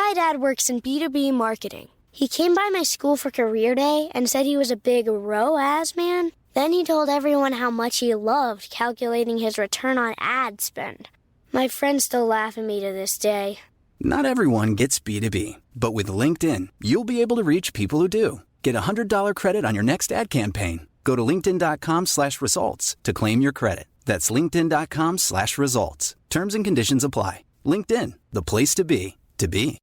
My dad works in B2B marketing. He came by my school for career day and said he was a big ROAS man. Then he told everyone how much he loved calculating his return on ad spend. My friends still laugh at me to this day. Not everyone gets B2B, but with LinkedIn, you'll be able to reach people who do. Get a $100 credit on your next ad campaign. Go to linkedin.com/results to claim your credit. That's linkedin.com/results. Terms and conditions apply. LinkedIn, the place to be, to be.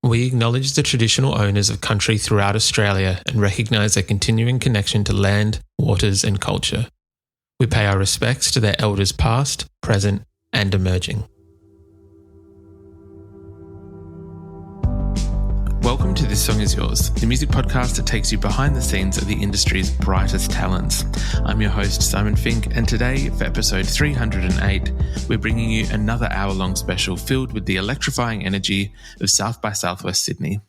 We acknowledge the traditional owners of country throughout Australia and recognise their continuing connection to land, waters and culture. We pay our respects to their elders past, present and emerging. Welcome to This Song Is Yours, the music podcast that takes you behind the scenes of the industry's brightest talents. I'm your host, Simon Fink, and today, for episode 308, we're bringing you another hour-long special filled with the electrifying energy of South by Southwest Sydney.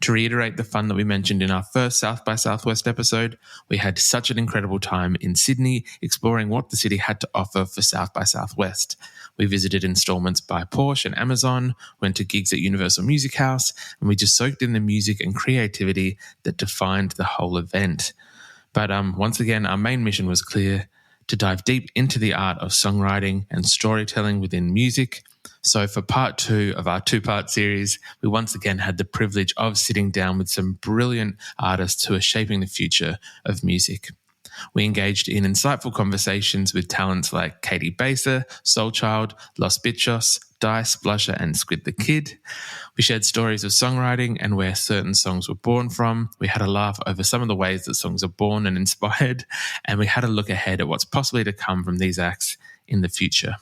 To reiterate the fun that we mentioned in our first South by Southwest episode, we had such an incredible time in Sydney exploring what the city had to offer for South by Southwest. We visited installments by Porsche and Amazon, went to gigs at Universal Music House, and we just soaked in the music and creativity that defined the whole event. But once again, our main mission was clear: to dive deep into the art of songwriting and storytelling within music. So for part 2 of our 2-part series, we once again had the privilege of sitting down with some brilliant artists who are shaping the future of music. We engaged in insightful conversations with talents like Caity Baser, SXSW, Bitchos, Dice, Blusher and Squid the Kid. We shared stories of songwriting and where certain songs were born from. We had a laugh over some of the ways that songs are born and inspired, and we had a look ahead at what's possibly to come from these acts in the future.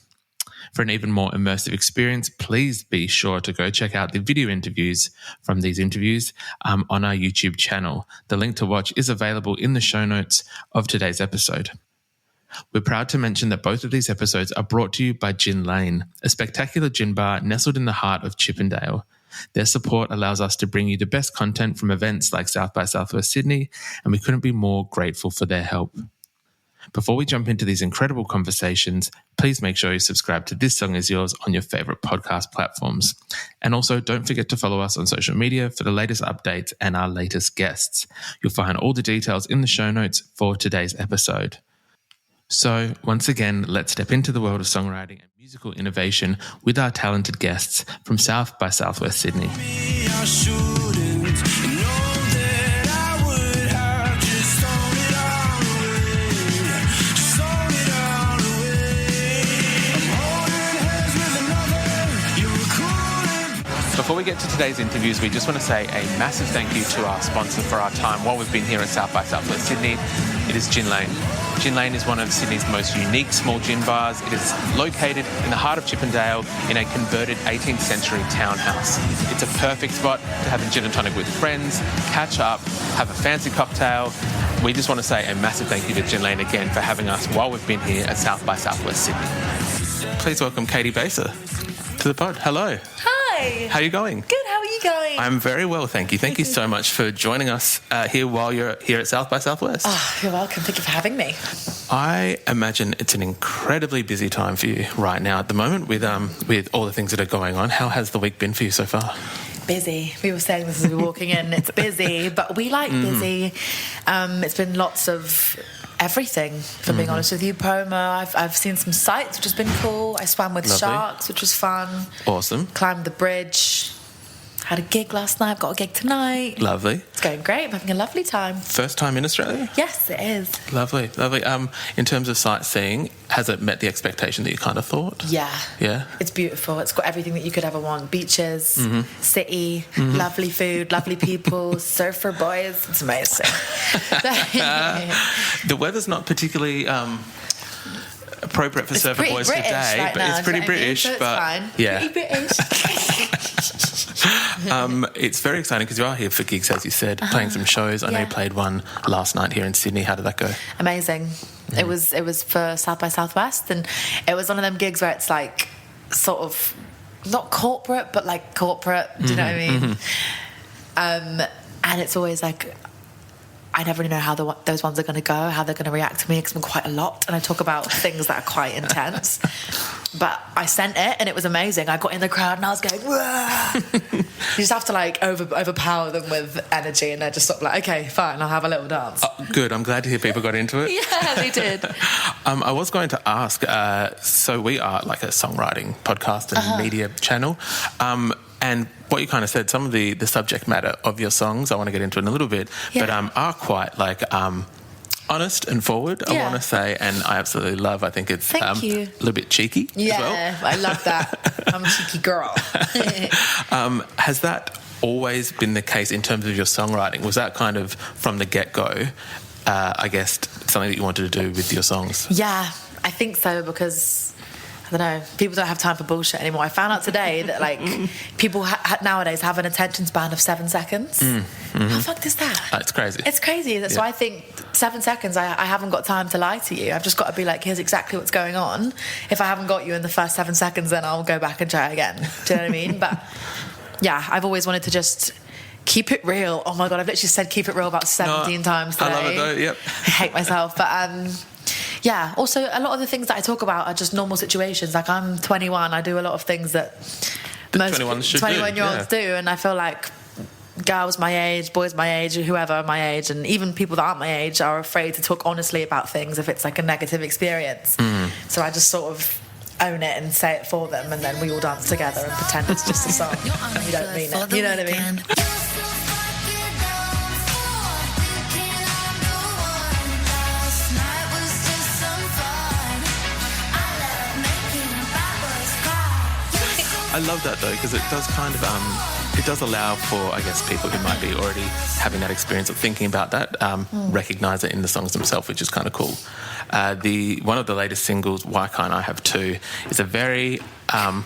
For an even more immersive experience, please be sure to go check out the video interviews from these interviews on our YouTube channel. The link to watch is available in the show notes of today's episode. We're proud to mention that both of these episodes are brought to you by Gin Lane, a spectacular gin bar nestled in the heart of Chippendale. Their support allows us to bring you the best content from events like South by Southwest Sydney, and we couldn't be more grateful for their help. Before we jump into these incredible conversations, please make sure you subscribe to This Song Is Yours on your favourite podcast platforms. And also, don't forget to follow us on social media for the latest updates and our latest guests. You'll find all the details in the show notes for today's episode. So, once again, let's step into the world of songwriting and musical innovation with our talented guests from South by Southwest Sydney. Before we get to today's interviews, we just want to say a massive thank you to our sponsor for our time while we've been here at South by Southwest Sydney. It is Gin Lane. Gin Lane is one of Sydney's most unique small gin bars. It is located in the heart of Chippendale in a converted 18th century townhouse. It's a perfect spot to have a gin and tonic with friends, catch up, have a fancy cocktail. We just want to say a massive thank you to Gin Lane again for having us while we've been here at South by Southwest Sydney. Please welcome Caity Baser to the pod. Hello. Hi. How are you going? Good, how are you going? I'm very well, thank you. Thank you so much for joining us here while you're here at South by Southwest. Oh, you're welcome. Thank you for having me. I imagine it's an incredibly busy time for you right now at the moment with all the things that are going on. How has the week been for you so far? Busy. We were saying this as we were walking in. It's busy, but we like busy. It's been lots of everything, if I'm being honest with you. Promo, I've seen some sights, which has been cool. I swam with sharks, which was fun. Awesome. Climbed the bridge. Had a gig last night. I've got a gig tonight. Lovely. It's going great. I'm having a lovely time. First time in Australia? Yes, it is. Lovely, lovely. In terms of sightseeing, has it met the expectation that you kind of thought? Yeah. Yeah? It's beautiful. It's got everything that you could ever want. Beaches, city, lovely food, lovely people, surfer boys. It's amazing. The weather's not particularly appropriate for surfer boys British today, right but now, it's pretty British. So it's but fine. Yeah. Pretty British. It's very exciting because you are here for gigs, as you said, playing some shows. I know you played one last night here in Sydney. How did that go? Amazing. It was for South by Southwest, and it was one of them gigs where it's like sort of not corporate, but like corporate. Do you know what I mean? And it's always like, I never really know how those ones are going to go, how they're going to react to me, because I'm quite a lot, and I talk about things that are quite intense. But I sent it and it was amazing. I got in the crowd and I was going, wah! You just have to like overpower them with energy, and they're just sort of like, okay, fine, I'll have a little dance. Oh, good. I'm glad to hear people got into it. Yeah, they did. I was going to ask, so we are like a songwriting podcast and media channel. And what you kind of said, some of the subject matter of your songs, I want to get into in a little bit, but are quite like honest and forward, I want to say, and I absolutely love. I think it's a little bit cheeky as well. Yeah, I love that. I'm a cheeky girl. Has that always been the case in terms of your songwriting? Was that kind of from the get-go, I guess, something that you wanted to do with your songs? Yeah, I think so, because I don't know, people don't have time for bullshit anymore. I found out today that like people nowadays have an attention span of 7 seconds. How fucked is that? It's crazy. It's crazy. So I think 7 seconds, I haven't got time to lie to you. I've just got to be like, here's exactly what's going on. If I haven't got you in the first 7 seconds, then I'll go back and try again. Do you know what I mean? But yeah, I've always wanted to just keep it real. Oh my God, I've literally said keep it real about 17 times today. I love it though, yep. I hate myself. But yeah, also a lot of the things that I talk about are just normal situations. Like I'm 21, I do a lot of things that most 21-year-olds do, and I feel like girls my age, boys my age, whoever my age, and even people that aren't my age are afraid to talk honestly about things if it's like a negative experience. So I just sort of own it and say it for them, and then we all dance together and pretend it's just a song and we don't mean it. You know what I mean? I love that though, because it does kind of it does allow for, I guess, people who might be already having that experience of thinking about that, recognise it in the songs themselves, which is kind of cool. One of the latest singles, Why Can't I Have Two, is a very I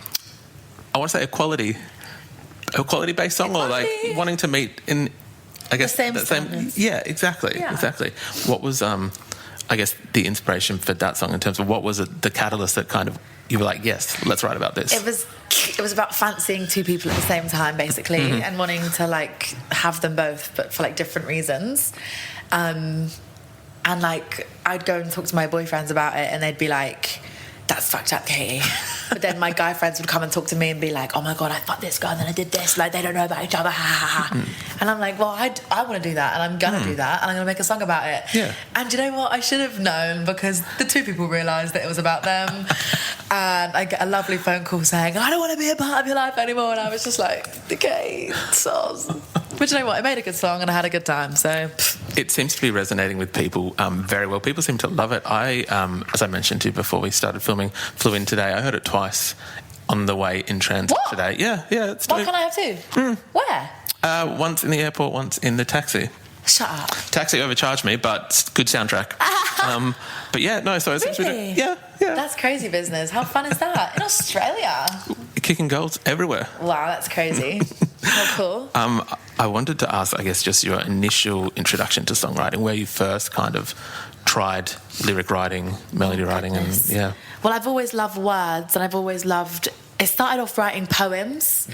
want to say equality-based song, or like wanting to meet in, I guess, the same. Yeah, exactly. What was I guess the inspiration for that song in terms of what was it, the catalyst that kind of you were like, yes, let's write about this? It was about fancying two people at the same time, basically, and wanting to like have them both, but for like different reasons. And like I'd go and talk to my boyfriends about it, and they'd be like, "That's fucked up, Caity." But then my guy friends would come and talk to me and be like, "Oh my God, I fucked this guy and then I did this. Like they don't know about each other." And I'm like, well, I want to do that, and I'm gonna do that, and I'm gonna make a song about it. Yeah. And you know what? I should have known, because the two people realised that it was about them. And I get a lovely phone call saying, "I don't want to be a part of your life anymore." And I was just like, okay, soz. But you know what? I made a good song and I had a good time. So it seems to be resonating with people very well. People seem to love it. I, as I mentioned to you before we started filming, flew in today. I heard it twice on the way in transit today. Yeah. Why can't I have two? Where? Once in the airport, once in the taxi. Shut up. Taxi overcharged me, but good soundtrack. But yeah, no, so it seems really? Yeah. That's crazy business. How fun is that? In Australia? Kicking goals everywhere. Wow, that's crazy. How cool. I wanted to ask, I guess, just your initial introduction to songwriting, where you first kind of tried lyric writing, melody writing, and yeah. Well, I've always loved words, and I've always loved... It started off writing poems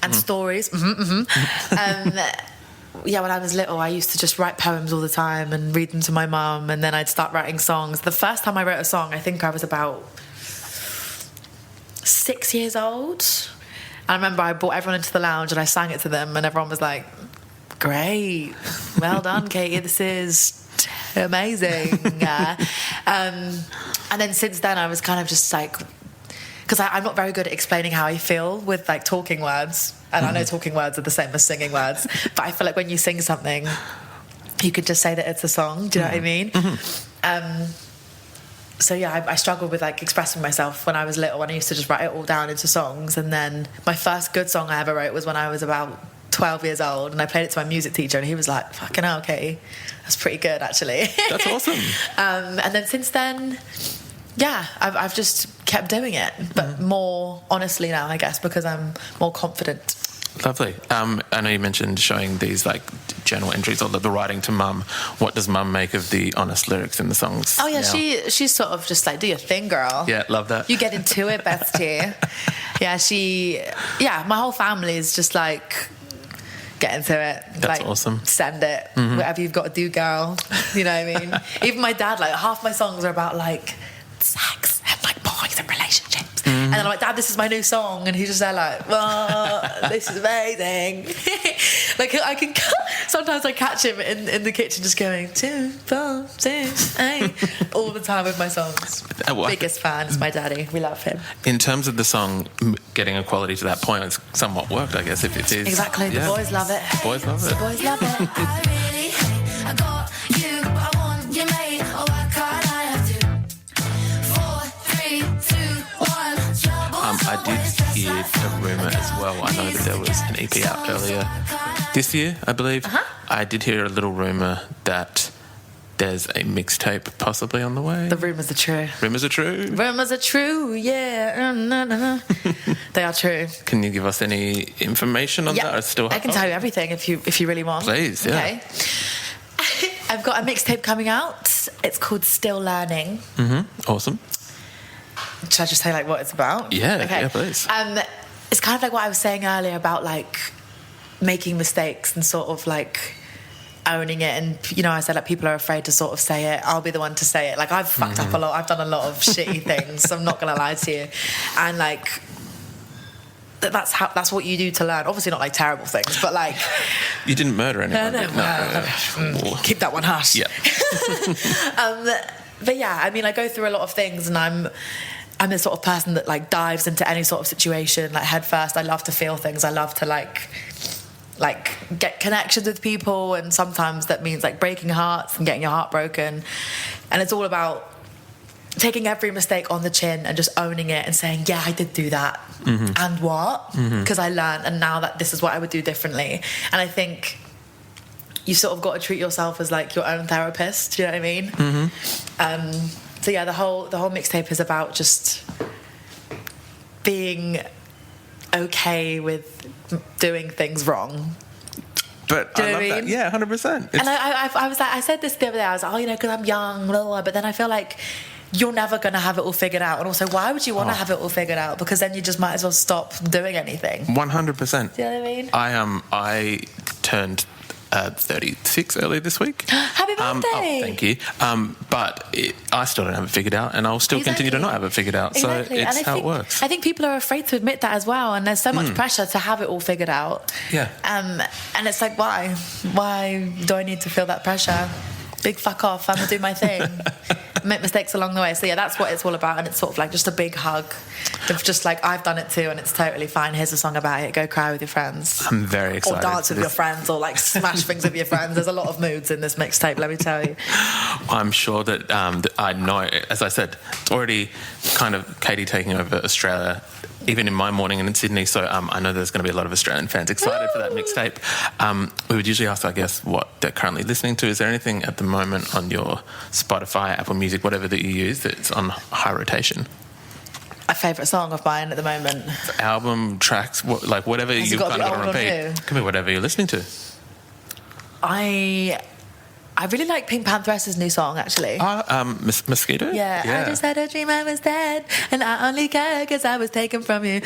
and stories. Yeah, when I was little, I used to just write poems all the time and read them to my mum, and then I'd start writing songs. The first time I wrote a song, I think I was about 6 years old. I remember I brought everyone into the lounge and I sang it to them, and everyone was like, "Great, well done, Caity, this is amazing." And then since then, I was kind of just like... Because I'm not very good at explaining how I feel with like talking words, and I know talking words are the same as singing words, but I feel like when you sing something, you could just say that it's a song. Do you know what I mean? So yeah, I struggled with like expressing myself when I was little, and I used to just write it all down into songs. And then my first good song I ever wrote was when I was about 12 years old, and I played it to my music teacher, and he was like, "Fucking hell, Caity, that's pretty good, actually." That's awesome. And then since then, yeah, I've just kept doing it, but more honestly now, I guess, because I'm more confident. Lovely. I know you mentioned showing these like journal entries or the writing to mum. What does mum make of the honest lyrics in the songs? Oh yeah, now? she's sort of just like, do your thing, girl. Yeah, love that. You get into it, bestie. My whole family is just like, get into it. That's like, awesome. Send it. Whatever you've got to do, girl. You know what I mean? Even my dad, like half my songs are about like sex and like boys and relationships. And then I'm like, Dad, this is my new song. And he's just there like, oh, this is amazing. Like, sometimes I catch him in the kitchen just going, 2, 4, 6, 8, all the time with my songs. Biggest fan is my daddy. We love him. In terms of the song getting a quality to that point, it's somewhat worked, I guess, if it is. Exactly. The boys love it. The boys love it. The boys love it. I got you, I want you made. Oh, why can't I have you? 4, 3, 2, 1. I did hear a rumour as well. I know that there was an EP out earlier this year, I believe. I did hear a little rumour that there's a mixtape possibly on the way. The rumours are true. Rumours are true? Rumours are true, yeah. They are true. Can you give us any information on that? I can tell you everything if you really want. Please, yeah. Okay. I've got a mixtape coming out. It's called Still Learning. Awesome. Should I just say like what it's about? Yeah, okay. yeah, please. It's kind of like what I was saying earlier about like making mistakes and sort of like owning it. And you know, I said like people are afraid to sort of say it. I'll be the one to say it. Like I've fucked up a lot. I've done a lot of shitty things. I'm not gonna lie to you. And like that's what you do to learn. Obviously not like terrible things, but like you didn't murder anyone. No. Keep that one hush. Yeah. But yeah, I mean, I go through a lot of things, and I'm the sort of person that like dives into any sort of situation like head first. I love to feel things. I love to like get connections with people, and sometimes that means like breaking hearts and getting your heart broken. And it's all about taking every mistake on the chin and just owning it and saying, yeah, I did do that. And what? Because I learned, and now that this is what I would do differently. And I think you sort of got to treat yourself as like your own therapist. Do you know what I mean? So yeah, the whole mixtape is about just being okay with doing things wrong. But do I love I mean? that. Yeah, 100%. And I was like, I said this the other day. I was like, oh, you know, because I'm young, blah, blah, blah. But then I feel like you're never going to have it all figured out. And also, why would you want to have it all figured out? Because then you just might as well stop doing anything. 100%. Do you know what I mean? I turned 36 earlier this week. Happy birthday! Thank you. But I still don't have it figured out, and I'll still continue to not have it figured out. Exactly. So it's how it works. I think people are afraid to admit that as well, and there's so much pressure to have it all figured out. Yeah. And it's like, why? Why do I need to feel that pressure? Big fuck off, I'm gonna do my thing. Make mistakes along the way. So yeah, that's what it's all about, and it's sort of like just a big hug of just like, I've done it too, and it's totally fine. Here's a song about it. Go cry with your friends. I'm very excited. Or dance with your friends, or like smash things with your friends. There's a lot of moods in this mixtape, let me tell you. I'm sure that I know, as I said, it's already kind of Caity taking over Australia, even in my morning and in Sydney, so I know there's going to be a lot of Australian fans excited for that mixtape. We would usually ask, I guess, what they're currently listening to. Is there anything at the moment on your Spotify, Apple Music, whatever that you use, that's on high rotation? A favourite song of mine at the moment? Album, tracks, whatever you've kind of got on repeat. Could be whatever you're listening to. I really like Pink Pantheress's new song, actually. Mosquito? Yeah. I just had a dream I was dead, and I only care because I was taken from you. You're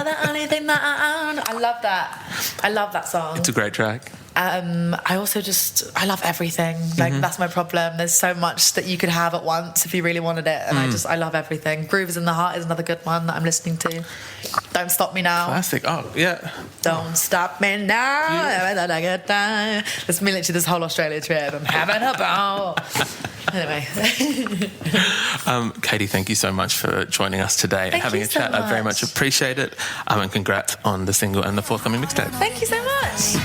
the only thing that I own. I love that. I love that song. It's a great track. I also I love everything. Like, that's my problem. There's so much that you could have at once if you really wanted it. And I love everything. Groove is in the Heart is another good one that I'm listening to. Don't Stop Me Now. Classic. Oh, yeah. Don't Stop Me Now. Yeah. It's me literally this whole Australia trip. I'm having a ball. Anyway. Caity, thank you so much for joining us today and having a chat. I very much appreciate it. And congrats on the single and the forthcoming mixtape. Thank you so much.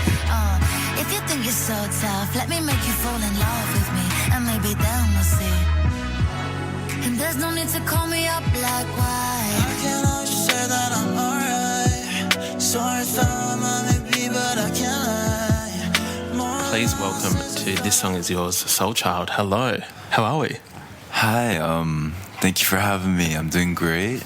If you think you're so tough, let me make you fall in love with me, and maybe then we'll see. And there's no need to call me up like why. I can always say that I'm alright. Sorry if I'm maybe, but I can't lie. Please welcome to This Song Is Yours, SXSW. Hello. How are we? Hi. Thank you for having me. I'm doing great.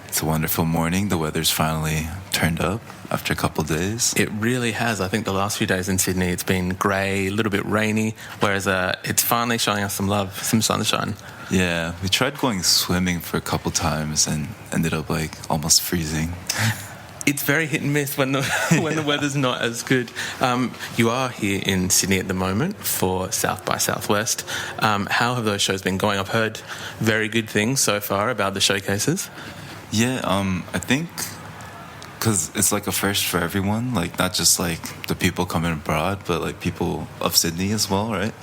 It's a wonderful morning. The weather's finally turned up after a couple of days. It really has. I think the last few days in Sydney, it's been grey, a little bit rainy, whereas it's finally showing us some love, some sunshine. Yeah, we tried going swimming for a couple times and ended up almost freezing. It's very hit and miss when the when the weather's not as good. You are here in Sydney at the moment for South by Southwest. How have those shows been going? I've heard very good things so far about the showcases. Yeah, I think because it's like a first for everyone, like not just like the people coming abroad, but like people of Sydney as well, right?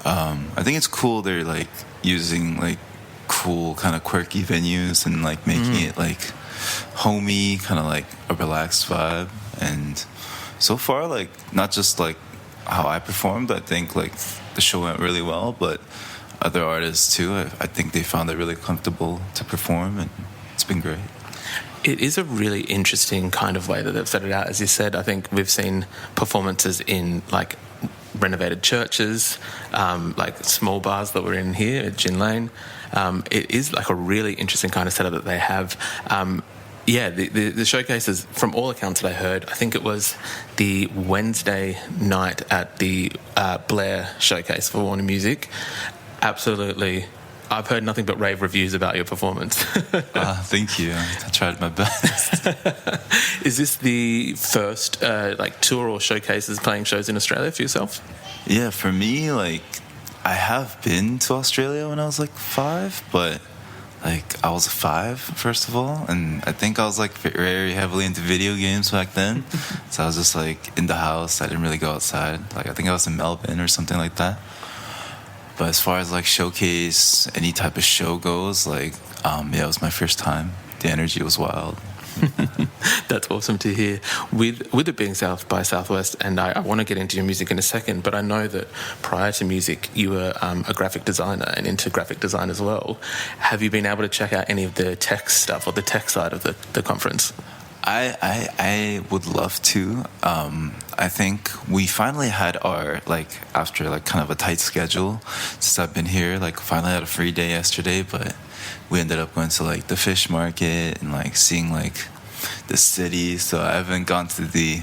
I think it's cool they're like using like cool kind of quirky venues and like making it like homey, kind of like a relaxed vibe. And so far, like not just like how I performed, I think like the show went really well, but other artists too, I think they found it really comfortable to perform, and it's been great. It is a really interesting kind of way that they've set it out. As you said, I think we've seen performances in like renovated churches, like small bars that we're in here at Gin Lane. It is like a really interesting kind of setup that they have. The showcases, from all accounts that I heard, I think it was the Wednesday night at the Blair showcase for Warner Music. Absolutely, I've heard nothing but rave reviews about your performance. Thank you. I tried my best. Is this the first like tour or showcases playing shows in Australia for yourself? Yeah, for me, like I have been to Australia when I was like 5, but like I was 5 first of all, and I think I was like very heavily into video games back then. So I was just like in the house. I didn't really go outside. Like I think I was in Melbourne or something like that. But as far as like showcase, any type of show goes, like it was my first time. The energy was wild. That's awesome to hear. With it being South by Southwest, and I want to get into your music in a second, but I know that prior to music you were a graphic designer and into graphic design as well. Have you been able to check out any of the tech stuff or the tech side of the conference? I would love to. I think we finally had our, like, after like kind of a tight schedule since I've been here, like finally had a free day yesterday, but we ended up going to like the fish market and like seeing like the city. So I haven't gone to the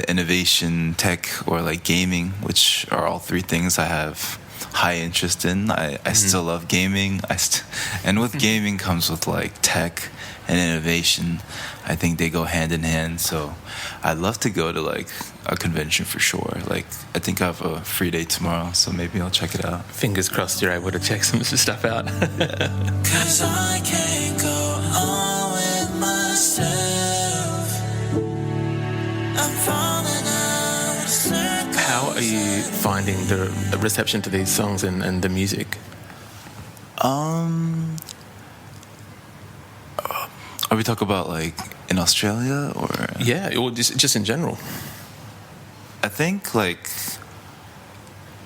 innovation, tech, or like gaming, which are all three things I have high interest in. I still love gaming. And with gaming comes with like tech and innovation. I think they go hand in hand. So I'd love to go to like a convention for sure. Like I think I have a free day tomorrow, so maybe I'll check it out. Fingers crossed you're able to check some stuff out. Cause I can't go on with myself. I'm falling out of circles. How are you finding the reception to these songs and the music? Are we talking about like in Australia or? Yeah, or just in general. I think like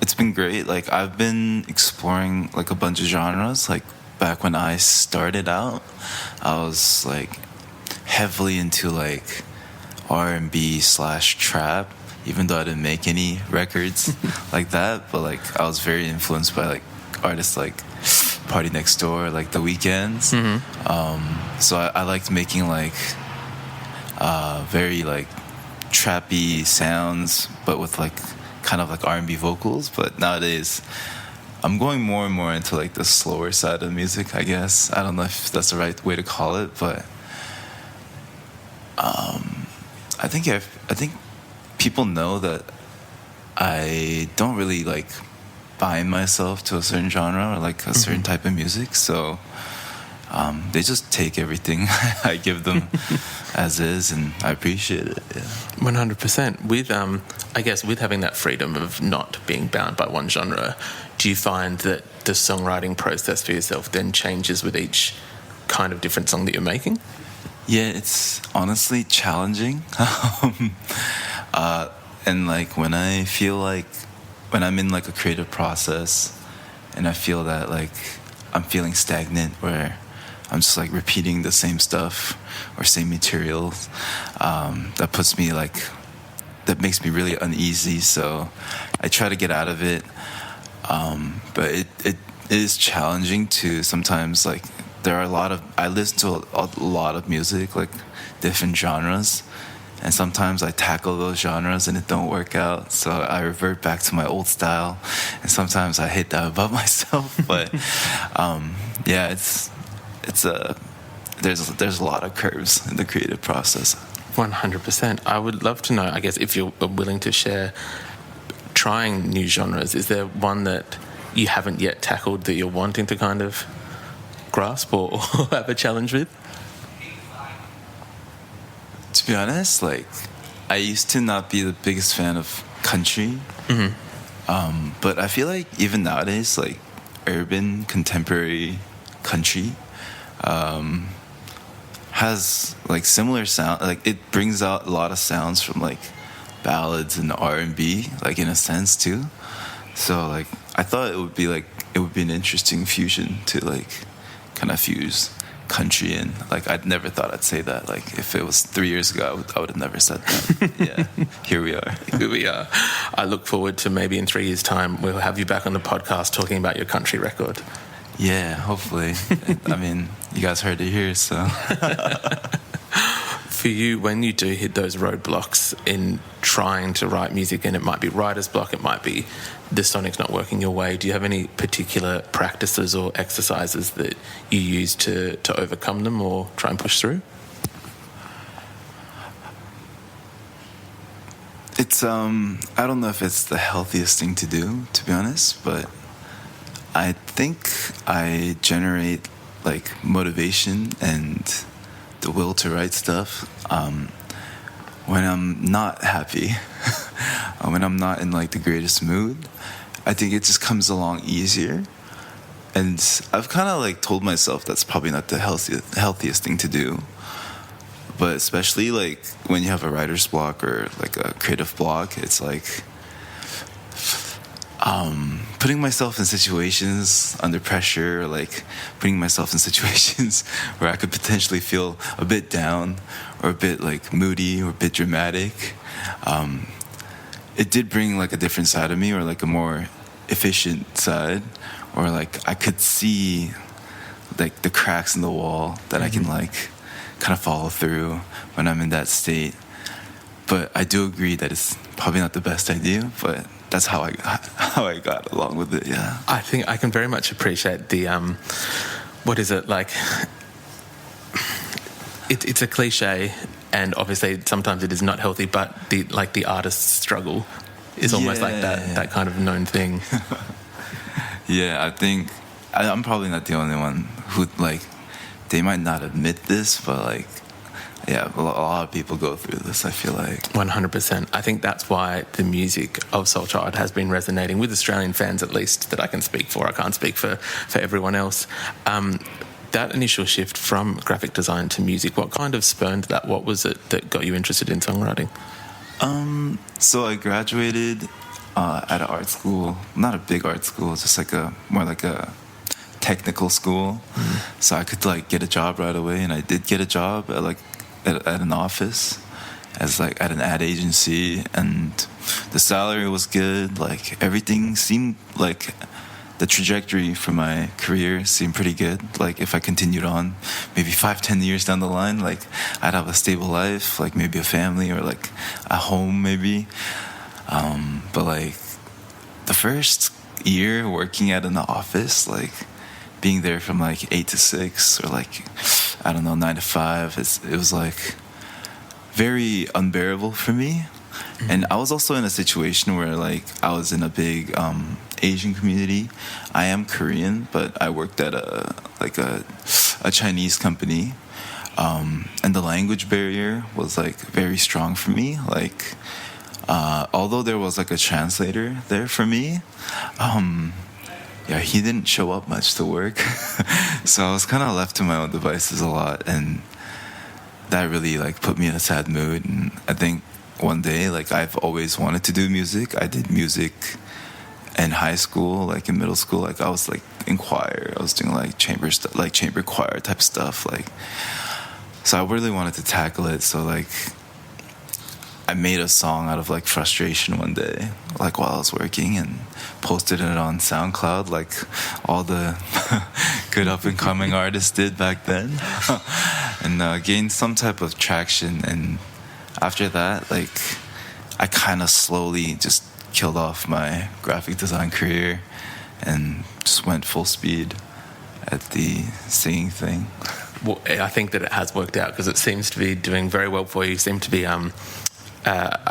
it's been great. Like I've been exploring like a bunch of genres. Like back when I started out, I was like heavily into like R&B / trap, even though I didn't make any records like that. But like I was very influenced by like artists like Party Next Door, like The Weeknd's. So I liked making like very like trappy sounds, but with like kind of like R&B vocals. But nowadays I'm going more and more into like the slower side of music, I guess. I don't know if that's the right way to call it, but I think people know that I don't really like bind myself to a certain genre or like a certain type of music, so they just take everything I give them as is, and I appreciate it. 100%. With I guess with having that freedom of not being bound by one genre, do you find that the songwriting process for yourself then changes with each kind of different song that you're making? Yeah, it's honestly challenging. And like when I feel like when I'm in like a creative process and I feel that like I'm feeling stagnant, where I'm just like repeating the same stuff or same material, that makes me really uneasy. So I try to get out of it. But it is challenging to sometimes, like there are I listen to a lot of music, like different genres. And sometimes I tackle those genres and it don't work out, so I revert back to my old style. And sometimes I hate that about myself. But yeah, it's there's a lot of curves in the creative process. 100%. I would love to know, I guess, if you're willing to share trying new genres. Is there one that you haven't yet tackled that you're wanting to kind of grasp or have a challenge with? To be honest, like, I used to not be the biggest fan of country. But I feel like even nowadays, like, urban contemporary country has like similar sound, like it brings out a lot of sounds from like ballads and R&B, like in a sense too. So like I thought it would be an interesting fusion to like kind of fuse country in. Like I'd never thought I'd say that. Like if it was 3 years ago, I would have never said that. Yeah, here we are. I look forward to maybe in 3 years' time we'll have you back on the podcast talking about your country record. Yeah, hopefully. I mean, you guys heard it here, so. For you, when you do hit those roadblocks in trying to write music, and it might be writer's block, it might be the sonic's not working your way, do you have any particular practices or exercises that you use to overcome them or try and push through? It's, I don't know if it's the healthiest thing to do, to be honest, but I think I generate like motivation and the will to write stuff when I'm not happy, when I'm not in like the greatest mood. I think it just comes along easier, and I've kind of like told myself that's probably not the healthiest thing to do. But especially like when you have a writer's block or like a creative block, it's like putting myself in situations under pressure, or like putting myself in situations where I could potentially feel a bit down or a bit like moody or a bit dramatic. It did bring like a different side of me, or like a more efficient side, or like I could see like the cracks in the wall that I can like kind of follow through when I'm in that state. But I do agree that it's probably not the best idea, but that's how I got along with it. Yeah, I think I can very much appreciate the what is it like? It's a cliche, and obviously sometimes it is not healthy. But the artist's struggle is almost like that kind of known thing. Yeah, I think I'm probably not the only one who like. They might not admit this, but like. Yeah, a lot of people go through this, I feel like. 100%. I think that's why the music of SXSW has been resonating with Australian fans, at least, that I can speak for. I can't speak for everyone else. That initial shift from graphic design to music, what kind of spurned that? What was it that got you interested in songwriting? So I graduated at an art school, not a big art school, just like more like a technical school. So I could like get a job right away, and I did get a job at an office as like at an ad agency, and the salary was good. Like everything seemed like the trajectory for my career seemed pretty good. Like if I continued on maybe 5-10 years down the line, like I'd have a stable life, like maybe a family or like a home maybe. But like the first year working at an office, like being there from like 8 to 6 or like I don't know 9 to 5, it was like very unbearable for me. And I was also in a situation where like I was in a big Asian community. I am Korean, but I worked at a Chinese company, and the language barrier was like very strong for me. Like although there was like a translator there for me, yeah, he didn't show up much to work. So I was kind of left to my own devices a lot, and that really like put me in a sad mood. And I think one day, like I've always wanted to do music. I did music in high school, like in middle school. Like I was like in choir. I was doing like chamber choir type stuff. Like, so I really wanted to tackle it. So like I made a song out of like frustration one day, like while I was working, and posted it on SoundCloud like all the good up and coming artists did back then, and gained some type of traction. And after that, like I kind of slowly just killed off my graphic design career and just went full speed at the singing thing. I think that it has worked out because it seems to be doing very well for you. You seem to be, I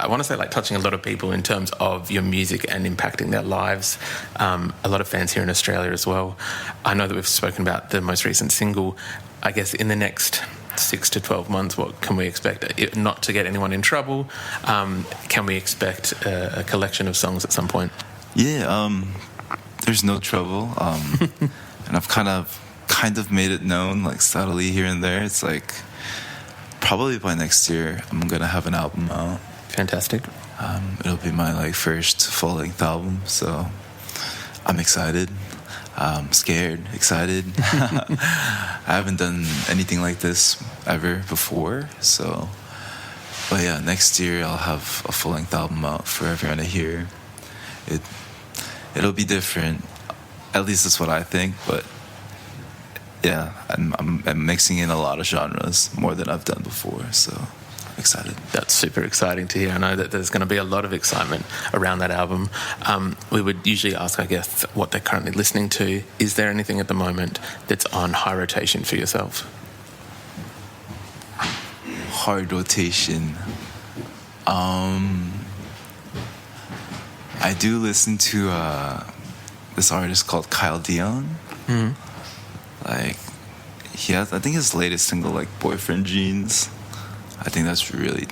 want to say, like touching a lot of people in terms of your music and impacting their lives. A lot of fans here in Australia as well. I know that we've spoken about the most recent single. I guess in the next 6 to 12 months, what can we expect? Not to get anyone in trouble, can we expect a collection of songs at some point? Yeah, there's no trouble. And I've kind of made it known, like subtly here and there. It's like probably by next year I'm gonna have an album out. Fantastic. It'll be my like first full-length album, so I'm excited. Scared, excited. I haven't done anything like this ever before, so. But yeah, next year I'll have a full-length album out for everyone to hear. It'll be different. At least that's what I think. But yeah, I'm mixing in a lot of genres, more than I've done before. So I'm excited. That's super exciting to hear. I know that there's going to be a lot of excitement around that album. We would usually ask, I guess, what they're currently listening to. Is there anything at the moment that's on high rotation for yourself? Hard rotation. I do listen to this artist called Kyle Dion. Like, I think his latest single, like Boyfriend Jeans, I think that's really,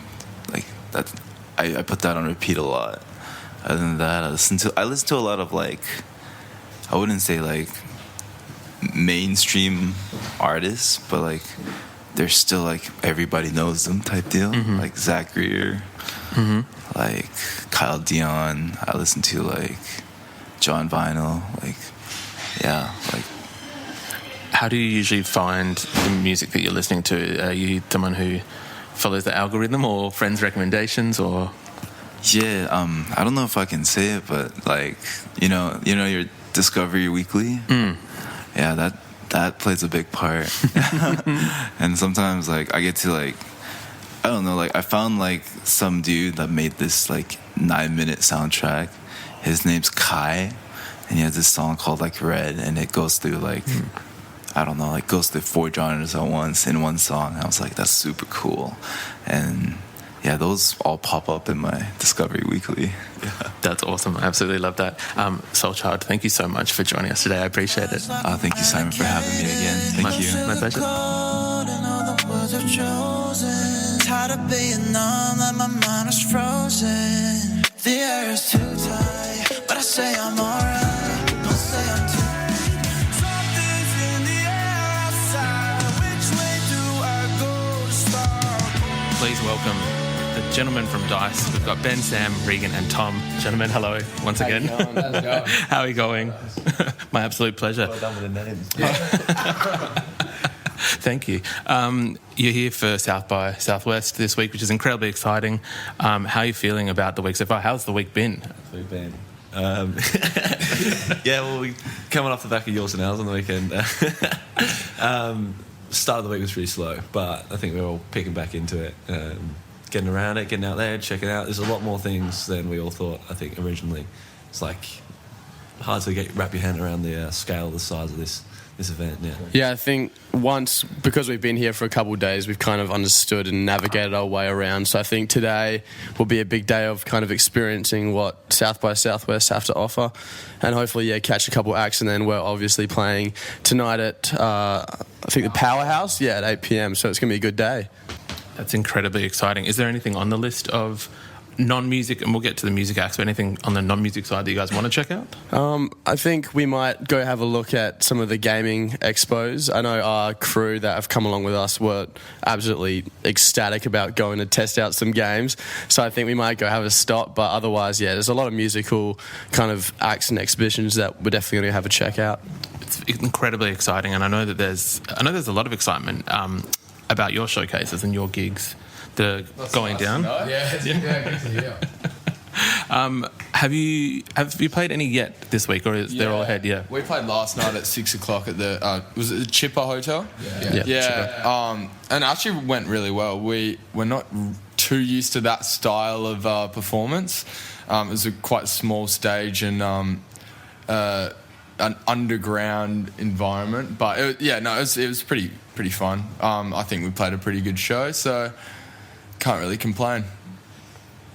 like, that. I put that on repeat a lot. Other than that, I listen to a lot of, like, I wouldn't say like mainstream artists, but like they're still like everybody knows them type deal. Like Zach Greer, like Kyle Dion. I listen to like John Vinyl. Like, yeah, like. How do you usually find the music that you're listening to? Are you someone who follows the algorithm or friends' recommendations, or? Yeah, I don't know if I can say it, but like, you know your Discovery Weekly. Yeah, that plays a big part. And sometimes like I get to like, I don't know, like I found like some dude that made this like 9-minute soundtrack. His name's Kai, and he has this song called like Red, and it goes through like. I don't know, like goes through 4 genres at once in one song. I was like, that's super cool. And yeah, those all pop up in my Discovery Weekly. Yeah. That's awesome. I absolutely love that. SXSW, thank you so much for joining us today. I appreciate it. Thank you, Simon, for having me again. Thank you. My pleasure. Tired of being numb, like my mind is frozen. The air is too tight, but I say I'm alright. Don't say I'm too. Please welcome the gentlemen from DICE. We've got Ben, Sam, Regan and Tom. Gentlemen, hello once again. How are you going? My absolute pleasure. Well done with the names. Thank you. You're here for South by Southwest this week, which is incredibly exciting. How are you feeling about the week so far? How's the week been? Yeah, well, we coming off the back of yours and ours on the weekend. Start of the week was pretty slow, but I think we're all picking back into it, getting around it, getting out there, checking out. There's a lot more things than we all thought, I think, originally. It's like hard to wrap your hand around the scale, the size of this event. Yeah, I think once, because we've been here for a couple of days, we've kind of understood and navigated our way around. So I think today will be a big day of kind of experiencing what South by Southwest have to offer, and hopefully, catch a couple acts. And then we're obviously playing tonight at I think the Powerhouse, at 8 p.m. So it's going to be a good day. That's incredibly exciting. Is there anything on the list of non-music, and we'll get to the music acts, but anything on the non-music side that you guys want to check out? I think we might go have a look at some of the gaming expos. I know our crew that have come along with us were absolutely ecstatic about going to test out some games, so I think we might go have a stop. But otherwise, there's a lot of musical kind of acts and exhibitions that we're definitely going to have a check out. It's incredibly exciting, and I know there's a lot of excitement about your showcases and your gigs that are going down. Have you played any yet this week, or is they're all ahead? Yeah, we played last night at 6 o'clock at the was it the Chipper Hotel? And actually went really well. We're not too used to that style of performance. It was a quite small stage and an underground environment, but it was pretty pretty fun. I think we played a pretty good show, so can't really complain.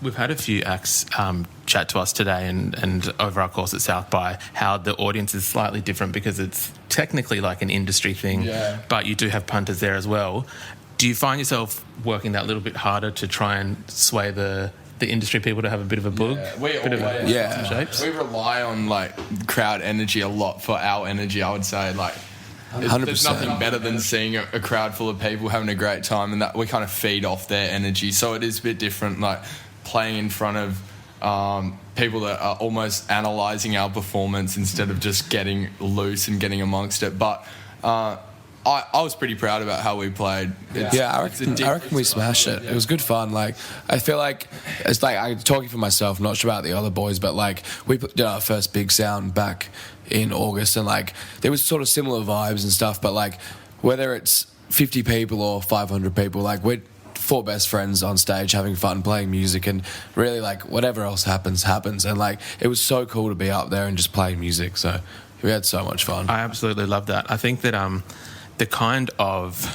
We've had a few acts chat to us today and over our course at South by how the audience is slightly different because it's technically like an industry thing, but you do have punters there as well. Do you find yourself working that little bit harder to try and sway the industry people to have a bit of a boog? We rely on like crowd energy a lot for our energy, I would say. Like, 100%. There's nothing better than seeing a crowd full of people having a great time, and that we kind of feed off their energy. So it is a bit different, like playing in front of people that are almost analysing our performance instead of just getting loose and getting amongst it. But I was pretty proud about how we played. I reckon we smashed it. It was good fun. Like, I feel like it's like I'm talking for myself, not sure about the other boys, but like we did our first big sound back in August, and like there was sort of similar vibes and stuff. But like whether it's 50 people or 500 people, like we're 4 best friends on stage having fun playing music, and really like whatever else happens. And like it was so cool to be up there and just playing music. So we had so much fun. I absolutely love that. I think that the kind of,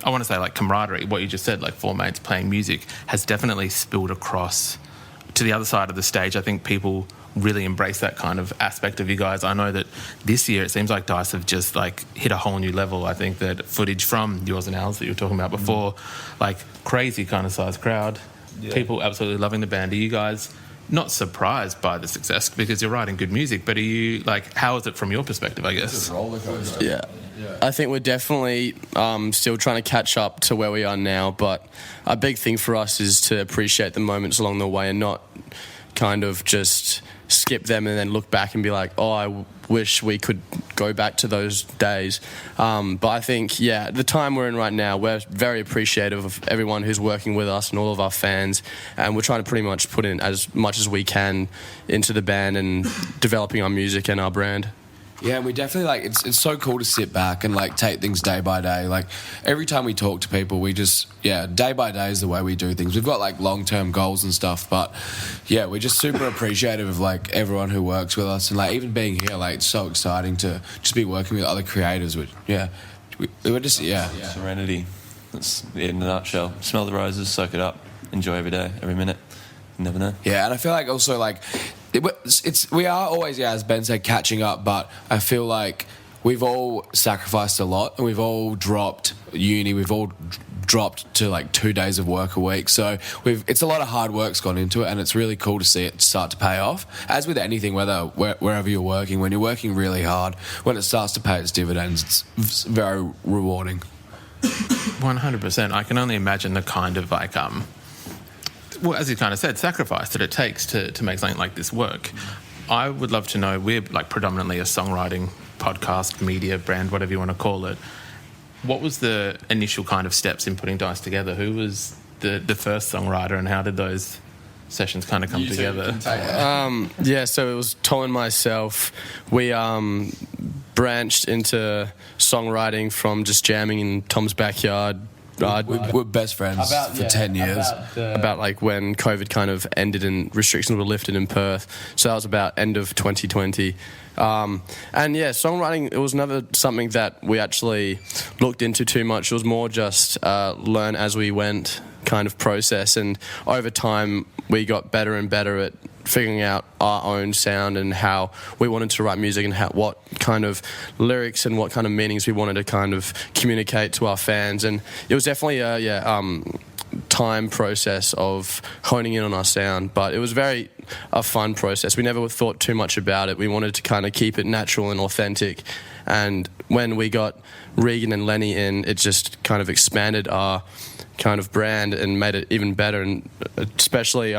I want to say like camaraderie, what you just said, like 4 mates playing music, has definitely spilled across to the other side of the stage. I think people really embrace that kind of aspect of you guys. I know that this year it seems like Dice have just like hit a whole new level. I think that footage from Yours and Ours that you were talking about before, like crazy kind of size crowd, people absolutely loving the band. Are you guys not surprised by the success because you're writing good music, but are you like, how is it from your perspective, I guess? It's a roller coaster. Yeah. I think we're definitely still trying to catch up to where we are now, but a big thing for us is to appreciate the moments along the way and not kind of just skip them and then look back and be like, oh, I wish we could go back to those days. But I think, the time we're in right now, we're very appreciative of everyone who's working with us and all of our fans, and we're trying to pretty much put in as much as we can into the band and developing our music and our brand. Yeah, and we definitely, like, it's so cool to sit back and, like, take things day by day. Like, every time we talk to people, we just, day by day is the way we do things. We've got, like, long-term goals and stuff, but, we're just super appreciative of, like, everyone who works with us. And, like, even being here, like, it's so exciting to just be working with other creators. We're just, Serenity. That's it in a nutshell. Smell the roses, soak it up, enjoy every day, every minute. You never know. Yeah, and I feel like also, like, we are always, as Ben said, catching up, but I feel like we've all sacrificed a lot and we've all dropped uni, we've all dropped to like 2 days of work a week, so it's a lot of hard work's gone into it, and it's really cool to see it start to pay off. As with anything, wherever you're working, when you're working really hard, when it starts to pay its dividends, it's very rewarding. 100%. I can only imagine the kind of like well, as you kind of said, sacrifice that it takes to make something like this work. I would love to know, we're like predominantly a songwriting podcast, media, brand, whatever you want to call it. What was the initial kind of steps in putting Dice together? Who was the first songwriter, and how did those sessions kind of come together? So it was Tom and myself. We branched into songwriting from just jamming in Tom's backyard. We're best friends for 10 years. About like when COVID kind of ended and restrictions were lifted in Perth. So that was about end of 2020. Songwriting, it was never something that we actually looked into too much. It was more just learn as we went kind of process. And over time, we got better and better at figuring out our own sound and how we wanted to write music and what kind of lyrics and what kind of meanings we wanted to kind of communicate to our fans. And it was definitely a time process of honing in on our sound, but it was a fun process. We never thought too much about it. We wanted to kind of keep it natural and authentic. And when we got Regan and Lenny in, it just kind of expanded our kind of brand and made it even better. And especially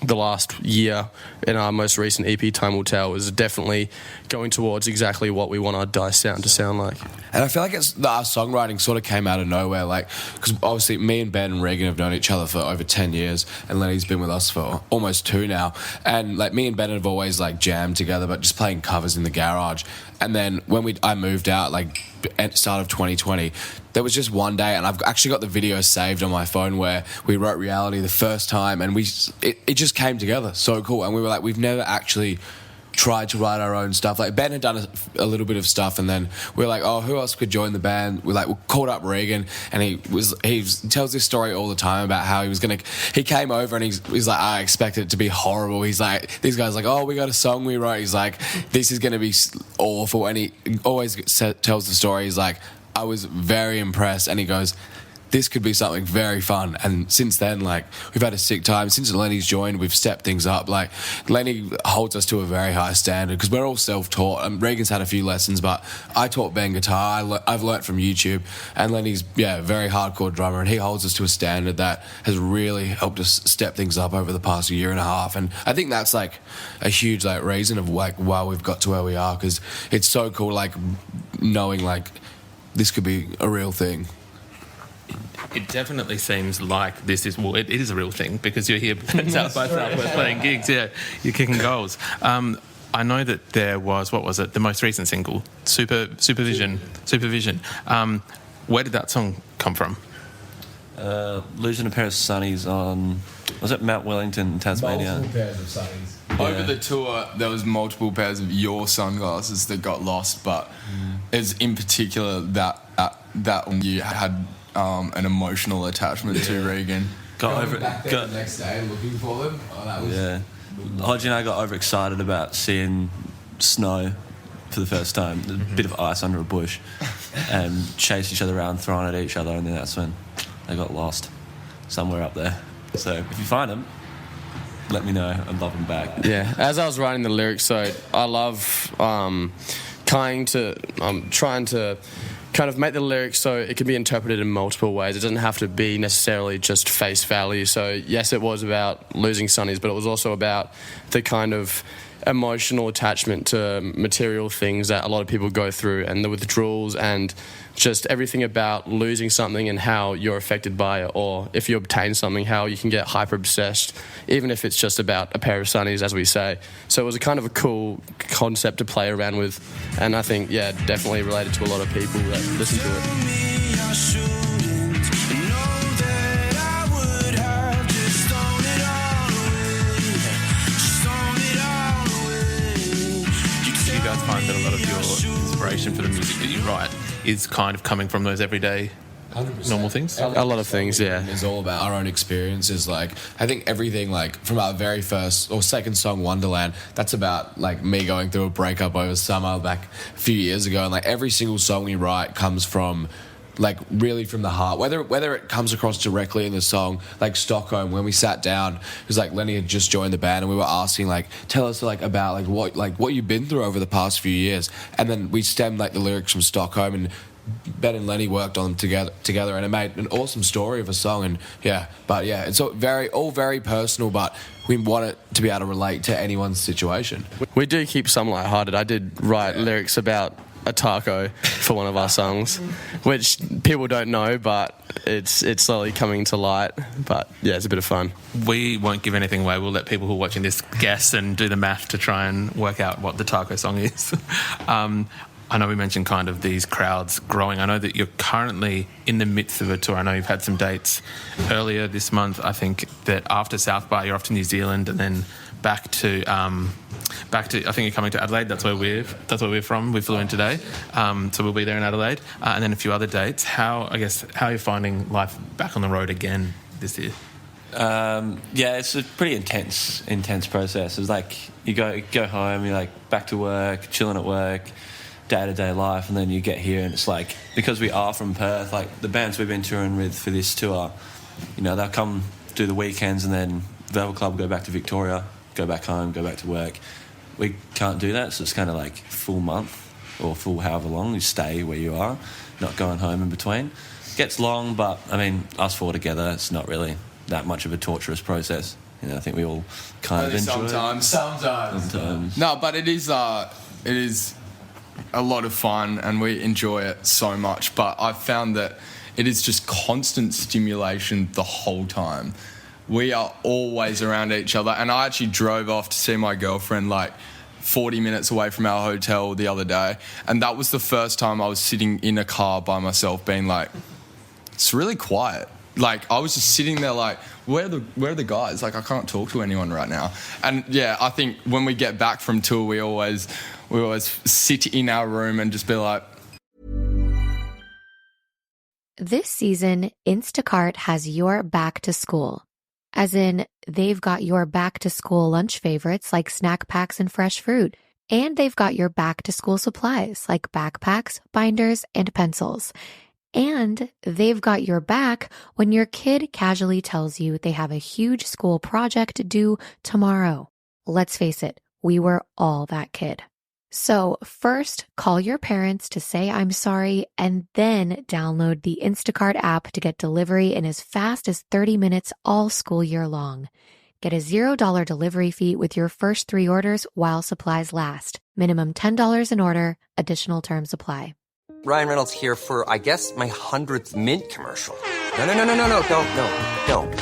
the last year in our most recent EP, Time Will Tell, is definitely going towards exactly what we want our Dice sound to sound like. And I feel like our songwriting sort of came out of nowhere, like, because obviously me and Ben and Regan have known each other for over 10 years, and Lenny's been with us for almost 2 now. And like me and Ben have always like jammed together, but just playing covers in the garage. And then when I moved out, like at the start of 2020, there was just one day, and I've actually got the video saved on my phone where we wrote Reality the first time, and it just came together so cool. And we were like, we've never actually tried to write our own stuff. Like Ben had done a little bit of stuff, and then we were like, oh, who else could join the band? We called up Regan, and he tells this story all the time about how he came over and he's like, I expected it to be horrible. He's like, these guys like, oh, we got a song we wrote. He's like, this is going to be awful, and he always tells the story. He's like, I was very impressed, and he goes, this could be something very fun. And since then, like, we've had a sick time. Since Lenny's joined, we've stepped things up. Like, Lenny holds us to a very high standard because we're all self-taught. Regan's had a few lessons, but I taught Ben guitar. I've learnt from YouTube. And Lenny's, a very hardcore drummer, and he holds us to a standard that has really helped us step things up over the past year and a half. And I think that's, like, a huge, like, reason of, like, why we've got to where we are, because it's so cool, like, knowing, like, this could be a real thing. It definitely seems like this is, it is a real thing because you're here at South by Southwest playing gigs. Yeah, you're kicking goals. I know that there was, what was it, the most recent single, Supervision. Where did that song come from? Losing a pair of sunnies on, was it Mount Wellington, Tasmania? Multiple pairs of sunnies. Yeah. Over the tour, there was multiple pairs of your sunglasses that got lost, but it's in particular that you had an emotional attachment to Regan. Got the next day looking for them. Oh, that was... Yeah. Hodgie and I got overexcited about seeing snow for the first time. A bit of ice under a bush. And chased each other around, throwing at each other, and then that's when they got lost somewhere up there. So if you find them, let me know. I'd love them back. Yeah, as I was writing the lyrics, so I love trying to kind of make the lyrics so it can be interpreted in multiple ways. It doesn't have to be necessarily just face value. So yes, it was about losing sunnies, but it was also about the kind of emotional attachment to material things that a lot of people go through, and the withdrawals and just everything about losing something and how you're affected by it, or if you obtain something, how you can get hyper obsessed, even if it's just about a pair of sunnies, as we say. So it was a kind of a cool concept to play around with, and I think, definitely related to a lot of people that listen to it. Do you guys find that a lot of your inspiration for the music that you write is kind of coming from those everyday 100%. Normal things? A lot of things, yeah. It's all about our own experiences. Like, I think everything, like, from our very first or second song, Wonderland, that's about, like, me going through a breakup over summer back a few years ago. And, like, every single song we write comes from, like, really from the heart. Whether it comes across directly in the song, like Stockholm, when we sat down, it was like Lenny had just joined the band and we were asking, like, tell us, like, about, what you've been through over the past few years. And then we stemmed, like, the lyrics from Stockholm, and Ben and Lenny worked on them together, and it made an awesome story of a song. And it's all very personal, but we want it to be able to relate to anyone's situation. We do keep some lighthearted. I did write lyrics about a taco for one of our songs, which people don't know, but it's slowly coming to light. But yeah, it's a bit of fun. We won't give anything away. We'll let people who are watching this guess and do the math to try and work out what the taco song is. I know we mentioned kind of these crowds growing. I know that you're currently in the midst of a tour. I know you've had some dates earlier this month. I think that after South by, you're off to New Zealand, and then back to I think you're coming to Adelaide. That's where we're from. We flew in today, so we'll be there in Adelaide, and then a few other dates. How are you finding life back on the road again this year? It's a pretty intense process. It's like you go home, you're like back to work, chilling at work, day-to-day life, and then you get here and it's like, because we are from Perth, like the bands we've been touring with for this tour, you know, they'll come do the weekends and then Velvet Club go back to Victoria, go back home, go back to work. We can't do that, so it's kind of like full month or full however long you stay where you are, not going home in between. It gets long, but I mean, us four together, it's not really that much of a torturous process. You know, I think we all kind of enjoy it. Sometimes. No, but it is a lot of fun and we enjoy it so much, but I've found that it is just constant stimulation the whole time. We are always around each other, and I actually drove off to see my girlfriend like 40 minutes away from our hotel the other day, and that was the first time I was sitting in a car by myself being like, it's really quiet. like, I was just sitting there like, where are the guys? Like, I can't talk to anyone right now. And yeah, I think when we get back from tour, we always sit in our room and just be like. This season, Instacart has your back to school. As in, they've got your back to school lunch favorites like snack packs and fresh fruit. And they've got your back to school supplies like backpacks, binders, and pencils. And they've got your back when your kid casually tells you they have a huge school project due tomorrow. Let's face it, we were all that kid. So first, call your parents to say I'm sorry, and then download the Instacart app to get delivery in as fast as 30 minutes all school year long. Get a $0 delivery fee with your first 3 orders while supplies last. Minimum $10 an order. Additional terms apply. Ryan Reynolds here for, I guess, my 100th Mint commercial. No, don't.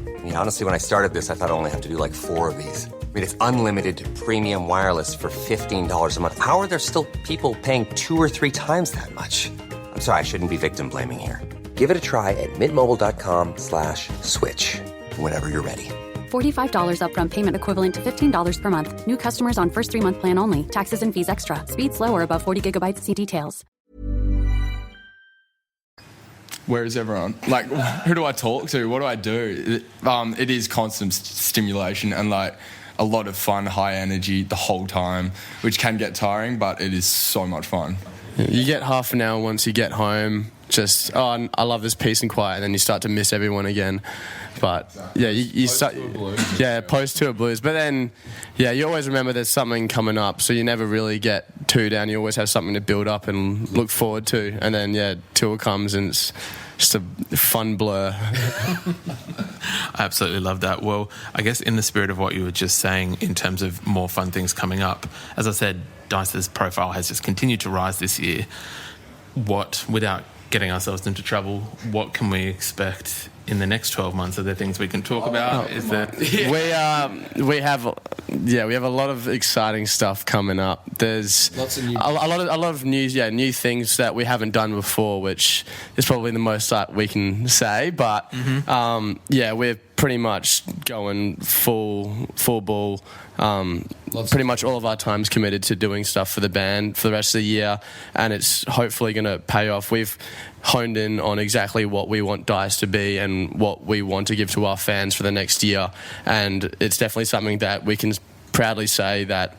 I mean, honestly, when I started this, I thought I only have to do like 4 of these. I mean, it's unlimited premium wireless for $15 a month. How are there still people paying 2 or 3 times that much? I'm sorry, I shouldn't be victim blaming here. Give it a try at mintmobile.com/switch. Whenever you're ready. $45 upfront payment equivalent to $15 per month. New customers on first 3-month plan only. Taxes and fees extra. Speed slower above 40 gigabytes. See details. Where is everyone? Like, who do I talk to? What do I do? It is constant stimulation and like a lot of fun, high energy the whole time, which can get tiring, but it is so much fun. You get half an hour once you get home. Just, I love this peace and quiet, and then you start to miss everyone again. But yeah, you start, post-tour blues. But then, yeah, you always remember there's something coming up, so you never really get too down. You always have something to build up and look forward to. And then, yeah, tour comes and it's just a fun blur. I absolutely love that. Well, I guess in the spirit of what you were just saying in terms of more fun things coming up, as I said, Dice's profile has just continued to rise this year. Without getting ourselves into trouble, what can we expect in the next 12 months? Are there things we can talk about? Is there? We have a lot of exciting stuff coming up. There's lots of a lot of new things that we haven't done before, which is probably the most that we can say. But we're pretty much going full ball. Pretty much all of our time's committed to doing stuff for the band for the rest of the year, and it's hopefully going to pay off. We've honed in on exactly what we want Dice to be and what we want to give to our fans for the next year, and it's definitely something that we can proudly say that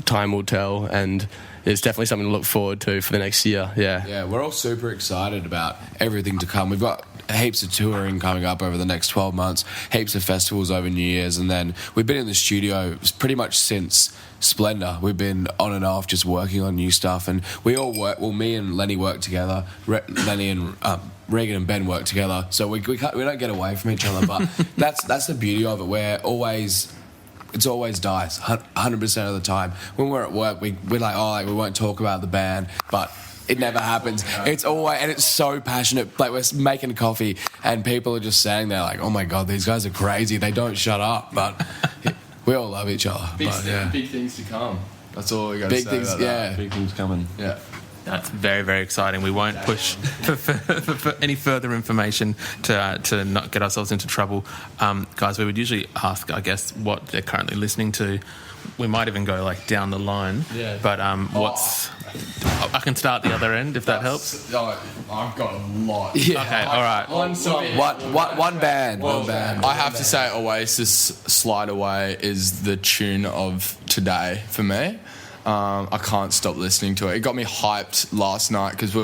time will tell, and it's definitely something to look forward to for the next year. Yeah, we're all super excited about everything to come. We've got heaps of touring coming up over the next 12 months, heaps of festivals over New Year's, and then we've been in the studio pretty much since Splendor. We've been on and off just working on new stuff, and we all work. Well, me and Lenny work together. Lenny and Regan and Ben work together, so we don't get away from each other. But that's the beauty of it. It's always Dice 100% of the time. When we're at work, we're like, we won't talk about the band, but it never happens. It's always, and it's so passionate. Like, we're making coffee and people are just standing there like, oh my God, these guys are crazy. They don't shut up. But we all love each other. Big things to come. That's all we got to say about that. Big things coming. Yeah. That's very, very exciting. We won't push for any further information to not get ourselves into trouble. Guys, we would usually ask, I guess, what they're currently listening to. We might even go like down the line. Yeah. But I can start the other end if that helps. I've got a lot. Yeah. Okay, all right. One song. One band. I have to say Oasis Slide Away is the tune of today for me. I can't stop listening to it. It got me hyped last night because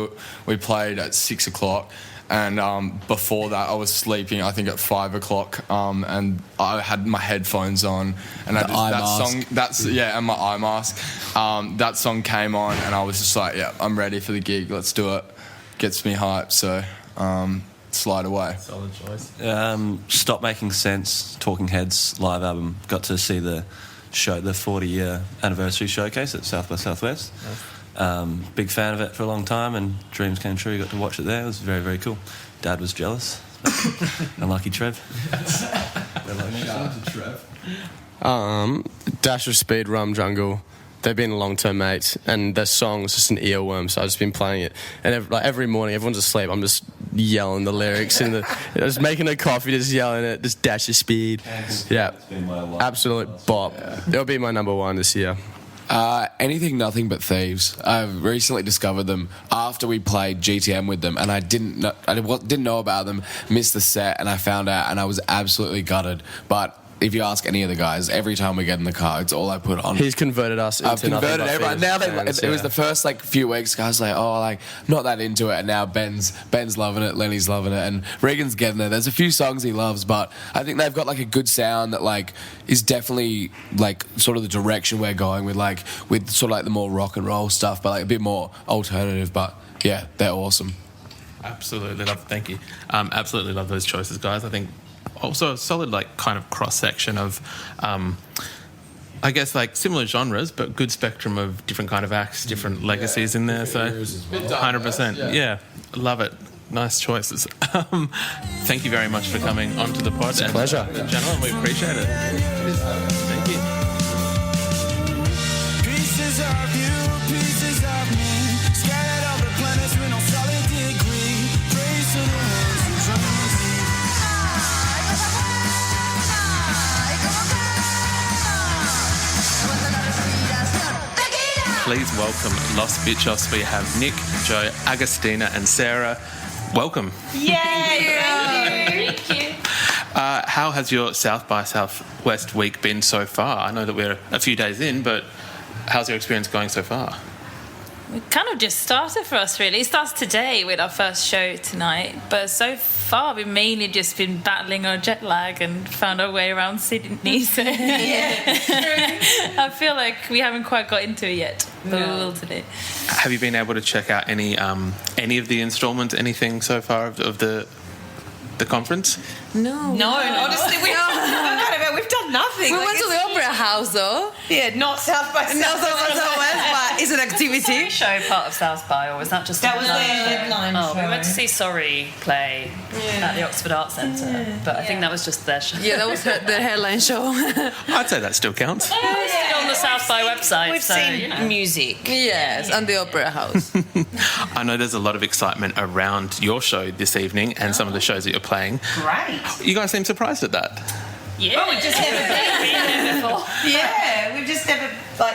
we played at 6 o'clock, and before that I was sleeping, I think at 5 o'clock, and I had my headphones on, and and my eye mask. That song came on, and I was just like, yeah, I'm ready for the gig. Let's do it. Gets me hyped. So Slide Away. Solid choice. Stop Making Sense, Talking Heads live album. Got to see the 40-year anniversary showcase at South by Southwest. Nice. Big fan of it for a long time, and dreams came true. Got to watch it there. It was very, very cool. Dad was jealous. Unlucky Trev. Shout out to Trev. Dash of Speed, Rum Jungle. They've been long-term mates, and their song is just an earworm, so I've just been playing it. And every morning, everyone's asleep, I'm just yelling the lyrics and just making a coffee, just yelling it, just dash your speed. Yeah, absolute bop. It'll be my number one this year. Anything Nothing But Thieves. I've recently discovered them after we played GTM with them, and I didn't know about them, missed the set, and I found out, and I was absolutely gutted. But if you ask any of the guys, every time we get in the car, it's all I put on. He's converted us into I've converted Nothing But everyone. Now Thieves fans, it was the first few weeks, guys not that into it, and now Ben's loving it, Lenny's loving it, and Regan's getting there. There's a few songs he loves, but I think they've got a good sound that is definitely sort of the direction we're going with sort of the more rock and roll stuff, but a bit more alternative. But yeah, they're awesome. Absolutely thank you. Absolutely love those choices, guys. I think also a solid kind of cross section of I guess similar genres but good spectrum of different kind of acts, different legacies in there, so 100%. Yeah, love it. Nice choices. Thank you very much for coming onto the pod. It's a pleasure. Gentlemen, we appreciate it. Thank you. Pieces of you, pieces of me, scattered all the planets with no solid degree. Praise to the ones who run the sea. Please welcome Los Bitchos. We have Nick, Joe, Agustina and Sarah. Welcome. Yay! Thank you. How has your South by Southwest week been so far? I know that we're a few days in, but how's your experience going so far? It kind of just started for us, really. It starts today with our first show tonight, but so far we've mainly just been battling our jet lag and found our way around Sydney. So I feel like we haven't quite got into it yet, but we will today. Have you been able to check out any of the instalments, anything so far of the conference? No, honestly, we've done nothing. We went to the Opera House, though. Yeah, not South by Southwest, but it's an activity. Show part of South by, or was that just that was their headline show? We went to see Sorry play at the Oxford Arts Centre, but I think that was just their show. Yeah, that was their headline show. I'd say that still counts. On the South by website. We've seen music. Yes, and the Opera House. I know there's a lot of excitement around your show this evening and some of the shows that you're playing. Great. You guys seem surprised at that. Yeah, we've just never been there before. Yeah, we've just never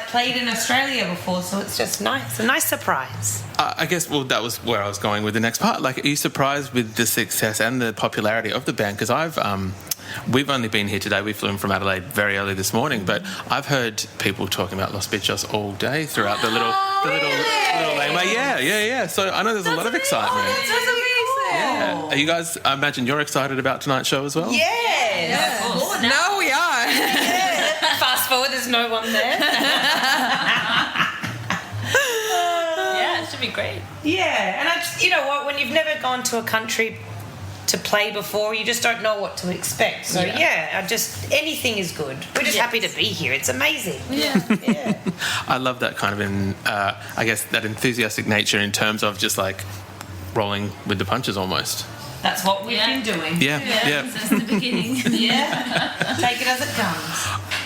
played in Australia before, so it's just nice. A nice surprise. I guess, that was where I was going with the next part. Are you surprised with the success and the popularity of the band? Because we've only been here today. We flew in from Adelaide very early this morning, but I've heard people talking about Los Bitchos all day throughout the little laneway. Yeah. So I know there's a lot of excitement. That's amazing. Yeah. Are you guys? I imagine you're excited about tonight's show as well. Yes. No, we are. Fast forward, there's no one there. Yeah, it should be great. Yeah, and you know what? When you've never gone to a country to play before, you just don't know what to expect. So anything is good. We're just happy to be here. It's amazing. Yeah. I love that kind of I guess that enthusiastic nature in terms of just rolling with the punches almost. That's what we've been doing. Yeah. Since the beginning. Take it as it comes.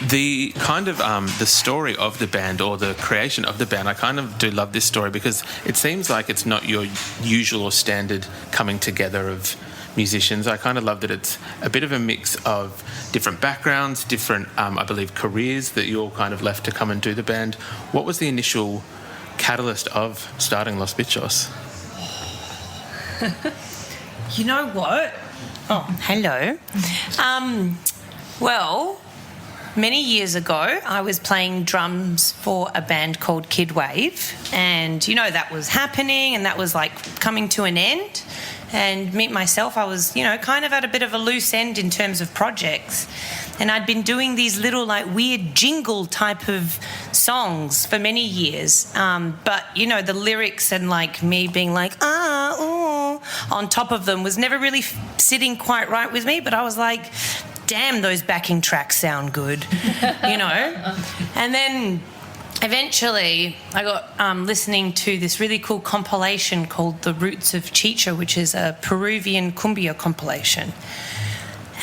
The kind of the story of the band or the creation of the band, I kind of do love this story because it seems like it's not your usual or standard coming together of musicians. I kind of love that it's a bit of a mix of different backgrounds, different, I believe, careers that you all kind of left to come and do the band. What was the initial catalyst of starting Los Bitchos? You know what? Oh, hello. Well, many years ago, I was playing drums for a band called Kid Wave, and that was happening, and that was coming to an end. And myself, I was, kind of at a bit of a loose end in terms of projects. And I'd been doing these little, weird jingle type of songs for many years. But, the lyrics and, me being on top of them was never really sitting quite right with me. But I was like, damn, those backing tracks sound good, And then eventually I got listening to this really cool compilation called The Roots of Chicha, which is a Peruvian cumbia compilation.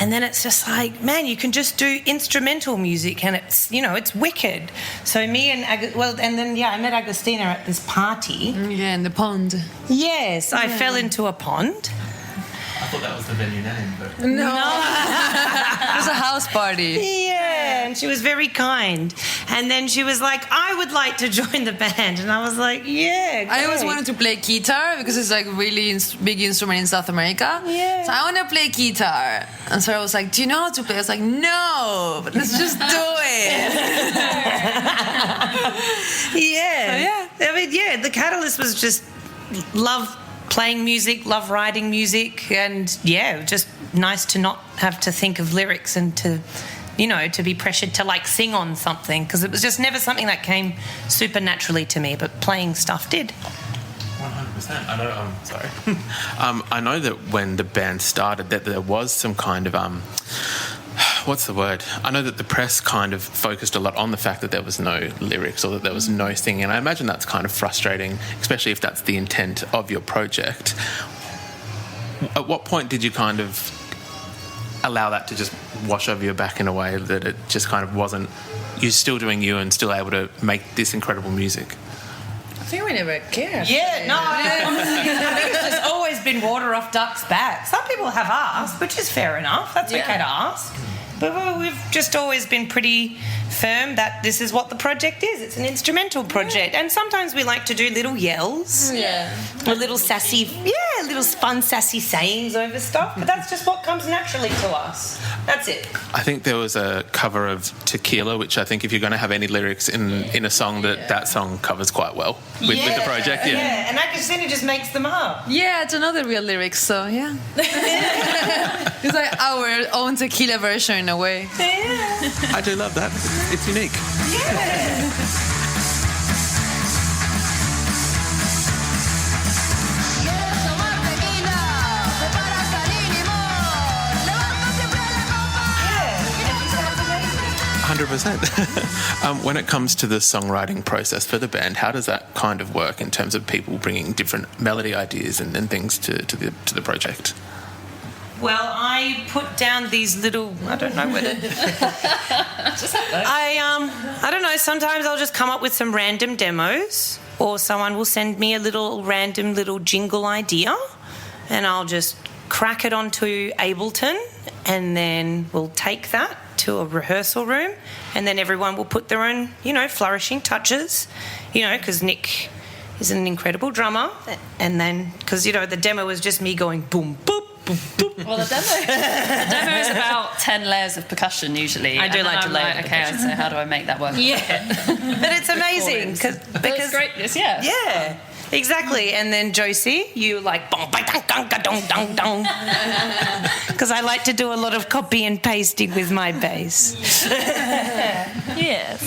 And then it's just man, you can just do instrumental music and it's, it's wicked. So me and, I met Agustina at this party. Yeah, in the pond. Yes, I fell into a pond. thought that was the venue name, but No. It was a house party. Yeah, and she was very kind. And then she was like, I would like to join the band. And I was like, yeah, I always great. wanted to play guitar because it's like really big instrument in South America. Yeah. So I want to play guitar. And so I was like, do you know how to play? I was like, no, but let's just do it. Yeah. I mean, the catalyst was just love playing music, love writing music, and just nice to not have to think of lyrics and to be pressured to like sing on something, because it was just never something that came super naturally to me, but playing stuff did. 100%. I know. Sorry. I know that when the band started, that there was some kind of what's the word? I know that the press kind of focused a lot on the fact that there was no lyrics or that there was no singing, and I imagine that's kind of frustrating, especially if that's the intent of your project. At what point did you kind of allow that to just wash over your back in a way that it just kind of wasn't, you're still doing you and still able to make this incredible music? I think we never cared. Yeah, no, I think it's just always been water off ducks' backs. Some people have asked, which is fair enough. That's okay to ask. But we've just always been pretty firm that this is what the project is. It's an instrumental project. And sometimes we like to do little yells. Yeah. Or little sassy, little fun sassy sayings over stuff. But that's just what comes naturally to us. That's it. I think there was a cover of Tequila, which I think if you're going to have any lyrics in a song, that song covers quite well with the project. Yeah, and Agustina just makes them up. Yeah, it's another real lyrics, so yeah. It's like our own Tequila version in a way. Yeah. I do love that. It's unique. Yeah. When it comes to the songwriting process for the band, how does that kind of work in terms of people bringing different melody ideas and things to the project? Well, I put down these little, I don't know whether... I don't know, sometimes I'll just come up with some random demos, or someone will send me a random little jingle idea, and I'll just crack it onto Ableton, and then we'll take that to a rehearsal room, and then everyone will put their own, flourishing touches, because Nick is an incredible drummer, and then, because, the demo was just me going boom, boop, boom, boop. Well, the demo is about 10 layers of percussion usually. I do like to layer the okay, so how do I make that work? Yeah. But it's amazing because it's greatness, yeah. Yeah. Exactly, and then Josie, you like bong bang dong dong dong dong, because I like to do a lot of copy and pasting with my bass. Yes.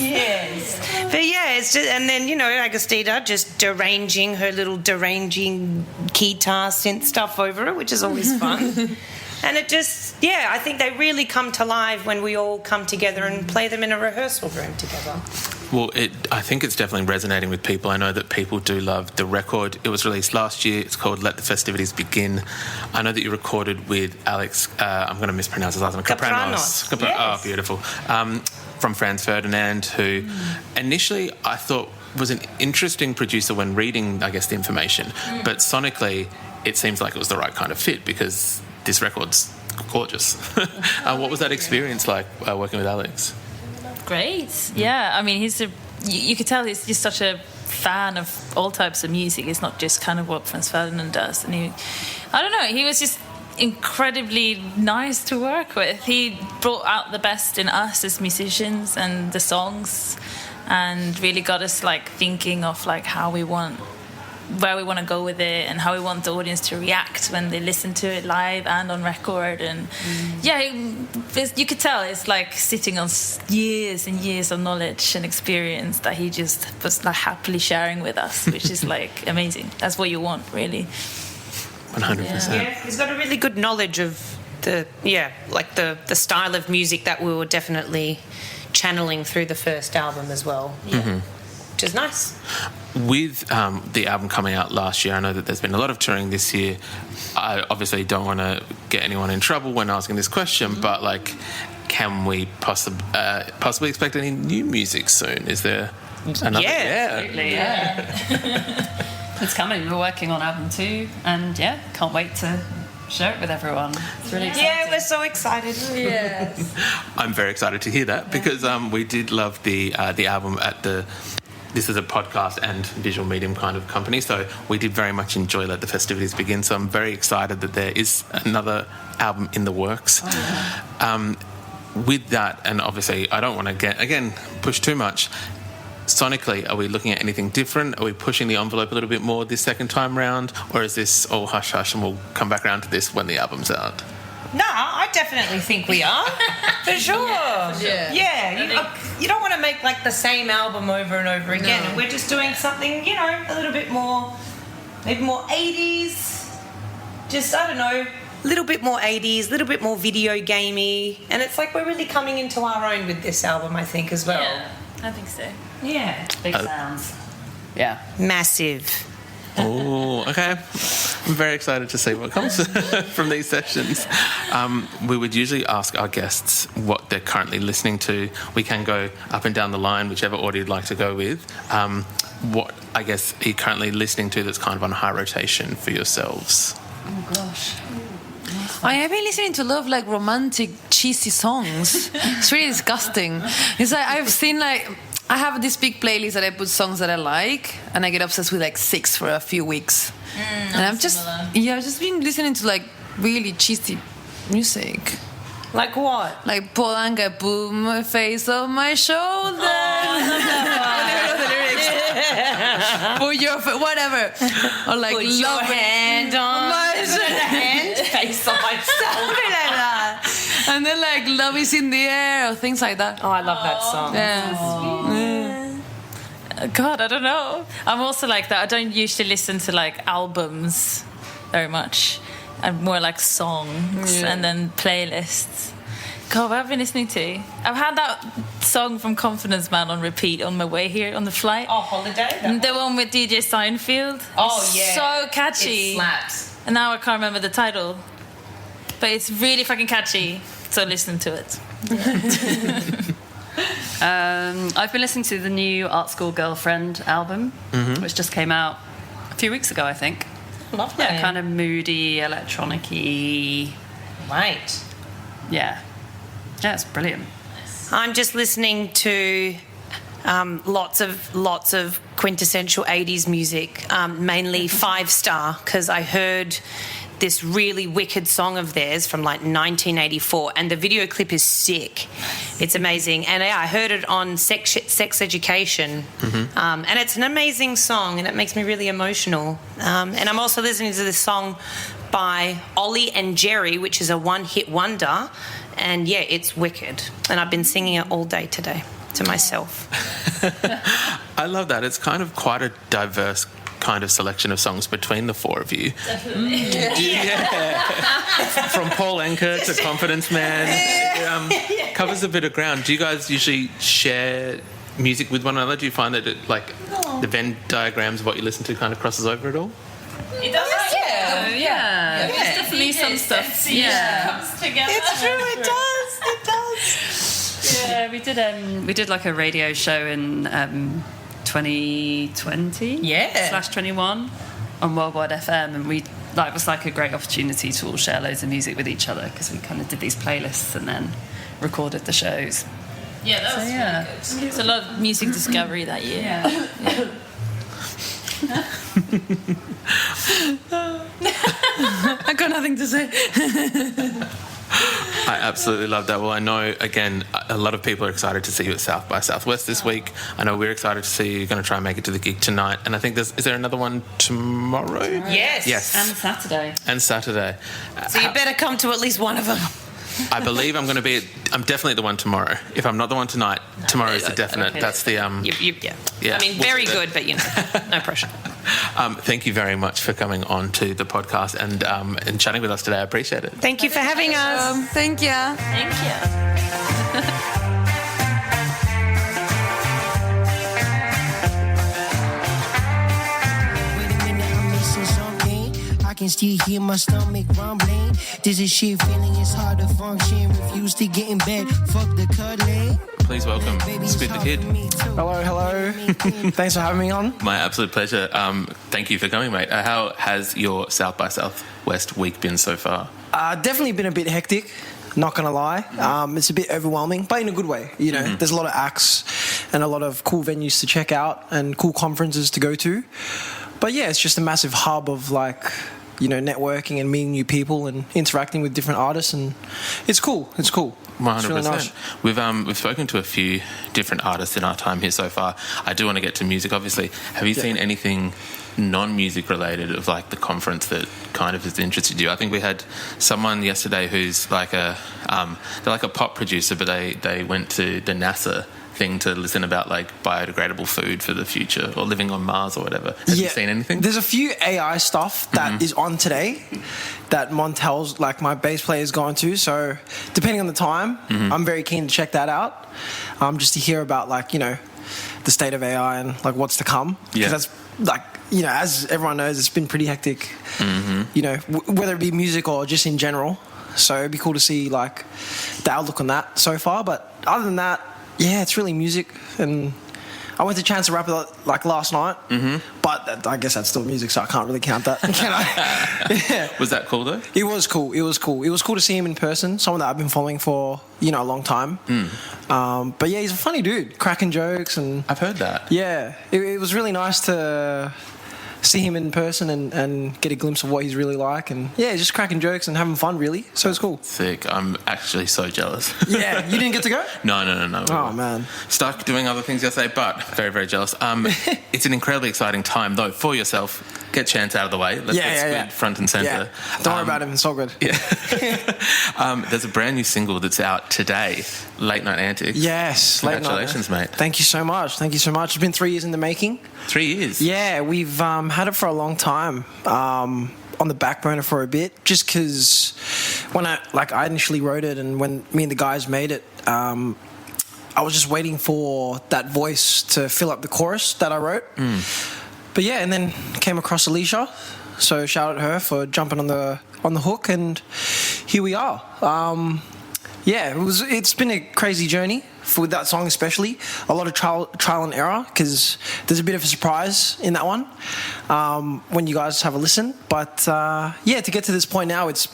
But it's just, and then Agustina just deranging her little deranging guitar synth stuff over it, which is always fun. And it just, I think they really come to life when we all come together and play them in a rehearsal room together. Well, I think it's definitely resonating with people. I know that people do love the record. It was released last year. It's called Let the Festivities Begin. I know that you recorded with Alex, I'm going to mispronounce his last name, Capranos. Yes. Oh, beautiful. From Franz Ferdinand, who initially I thought was an interesting producer when reading, I guess, the information. But sonically, it seems like it was the right kind of fit because this record's gorgeous. What was that experience like working with Alex? Great. Yeah, I mean, you could tell he's just such a fan of all types of music. It's not just kind of what Franz Ferdinand does. And he was just incredibly nice to work with. He brought out the best in us as musicians and the songs, and really got us like thinking of like where we want to go with it and how we want the audience to react when they listen to it live and on record. And you could tell it's like sitting on years and years of knowledge and experience that he just was like happily sharing with us, which is like amazing. That's what you want, really. 100%. Yeah, he's got a really good knowledge of the style of music that we were definitely channeling through the first album as well. Yeah. Mm-hmm. Which is nice. With the album coming out last year, I know that there's been a lot of touring this year. I obviously don't want to get anyone in trouble when asking this question, but like, can we possibly expect any new music soon? Is there another? Yeah, absolutely. Yeah. It's coming. We're working on album 2, and can't wait to share it with everyone. It's really exciting. Yeah, we're so excited. Yes. I'm very excited to hear that because we did love the album at the. This is a podcast and visual medium kind of company, so we did very much enjoy Let the Festivities Begin. So I'm very excited that there is another album in the works. With that, and obviously I don't want to push too much. Sonically, are we looking at anything different? Are we pushing the envelope a little bit more this second time round, or is this all hush hush and we'll come back around to this when the album's out? No, I definitely think we are. For sure. Yeah. You don't want to make like the same album over and over again. No. And we're just doing something, you know, a little bit more, maybe more 80s. Just, I don't know, a little bit more 80s, a little bit more video gamey. And it's like we're really coming into our own with this album, I think, as well. Yeah, I think so. Yeah. Big sounds. Yeah. Massive. Oh, okay. I'm very excited to see what comes from these sessions. We would usually ask our guests what they're currently listening to. We can go up and down the line, whichever order you'd like to go with. What, I guess, are you currently listening to that's kind of on high rotation for yourselves? Oh, gosh. I have been listening to a lot of like romantic, cheesy songs. It's really disgusting. It's like I've seen like... I have this big playlist that I put songs that I like, and I get obsessed with like 6 for a few weeks. And I've just been listening to like really cheesy music. Like what? Like Polanka, put my face on my shoulder. Put your whatever, or like put your hand on my hand, face on my shoulder, something like that. And then like Love Is in the Air or things like that. Oh, I love that song. Yeah. God, I don't know. I'm also like that. I don't usually listen to like albums very much. I'm more like songs and then playlists. God, what have I been listening to? I've had that song from Confidence Man on repeat on my way here on the flight. Oh, Holiday? The one with DJ Seinfeld. Oh, it's yeah. so catchy. It slaps. And now I can't remember the title. But it's really fucking catchy. So listen to it. I've been listening to the new Art School Girlfriend album, which just came out a few weeks ago, I think. Lovely. Yeah, kind of moody, electronic-y. Right. Yeah. Yeah, it's brilliant. I'm just listening to lots of quintessential 80s music, mainly 5 Star, because I heard this really wicked song of theirs from like 1984, and the video clip is sick. It's amazing. And yeah, I heard it on Sex Education, and it's an amazing song, and it makes me really emotional. And I'm also listening to this song by Ollie and Jerry, which is a one-hit wonder, and yeah, it's wicked. And I've been singing it all day today to myself. I love that. It's kind of quite a diverse kind of selection of songs between the 4 of you. Definitely. Yeah. From Paul Anka to Confidence Man. Covers a bit of ground. Do you guys usually share music with one another? Do you find that the Venn diagrams of what you listen to kind of crosses over at all? It does. Yeah. There's definitely some stuff. Comes together. It's true. It does. It does. Yeah, we did like a radio show in 2020. /21 on Worldwide FM, and it was like a great opportunity to all share loads of music with each other because we kind of did these playlists and then recorded the shows. Yeah, that was really good. It's a lot of music discovery that year. Yeah. I got nothing to say. I absolutely love that. Well, I know, again, a lot of people are excited to see you at South by Southwest this week. I know we're excited to see you. You're going to try and make it to the gig tonight. And I think is there another one tomorrow? Yes. And Saturday. So you better come to at least one of them. I believe I'm definitely the one tomorrow. If I'm not the one tonight, tomorrow is the definite. Okay. That's the Yeah. I mean, very good, but no pressure. Thank you very much for coming on to the podcast and chatting with us today. I appreciate it. Thank you for having us. Thank you. Thank you. can still hear my stomach rumbling. This is shit feeling, it's hard to function. Refuse to get in bed, fuck the cuddling. Please welcome Squid the Kid. Hello. Thanks for having me on. My absolute pleasure. Thank you for coming, mate. How has your South by Southwest week been so far? Definitely been a bit hectic, not gonna lie. It's a bit overwhelming, but in a good way. You know, there's a lot of acts and a lot of cool venues to check out and cool conferences to go to. But yeah, it's just a massive hub of like, you know, networking and meeting new people and interacting with different artists, and it's cool. 100%. It's really nice. We've spoken to a few different artists in our time here so far. I do want to get to music, obviously. Have you seen anything non-music related of like the conference that kind of has interested you? I think we had someone yesterday who's like they're like a pop producer, but they went to the NASA thing to listen about like biodegradable food for the future or living on Mars or whatever. Have you seen anything? There's a few AI stuff that is on today that Montel's, like my bass player, is going to. So depending on the time, I'm very keen to check that out, just to hear about like, you know, the state of AI and like what's to come. Because that's like, you know, as everyone knows, it's been pretty hectic, you know, whether it be music or just in general. So it'd be cool to see like the outlook on that so far. But other than that, yeah, it's really music. And I went to Chance the Rapper like last night, but I guess that's still music, so I can't really count that. Can I? Yeah. Was that cool though? It was cool. It was cool to see him in person, someone that I've been following for, you know, a long time. But yeah, he's a funny dude, cracking jokes. And I've heard that. Yeah, it was really nice to see him in person and get a glimpse of what he's really like, and yeah, just cracking jokes and having fun, really. So it's cool. Sick. I'm actually so jealous. Yeah, you didn't get to go? No. Oh man, stuck doing other things yesterday, but very, very jealous. It's an incredibly exciting time though for yourself. Get Chance out of the way. Let's get Squid front and centre. Yeah. Don't worry about him. It's all good. Yeah. There's a brand new single that's out today, Late Night Antics. Yes. Congratulations, mate. Thank you so much. It's been 3 years in the making. 3 years? Yeah, we've had it for a long time. On the back burner for a bit, just because when I initially wrote it and when me and the guys made it, I was just waiting for that voice to fill up the chorus that I wrote. But yeah, and then came across Alicia, so shout out to her for jumping on the hook, and here we are. Yeah, it's been a crazy journey for that song, especially a lot of trial and error, because there's a bit of a surprise in that one when you guys have a listen. But yeah, to get to this point now, it's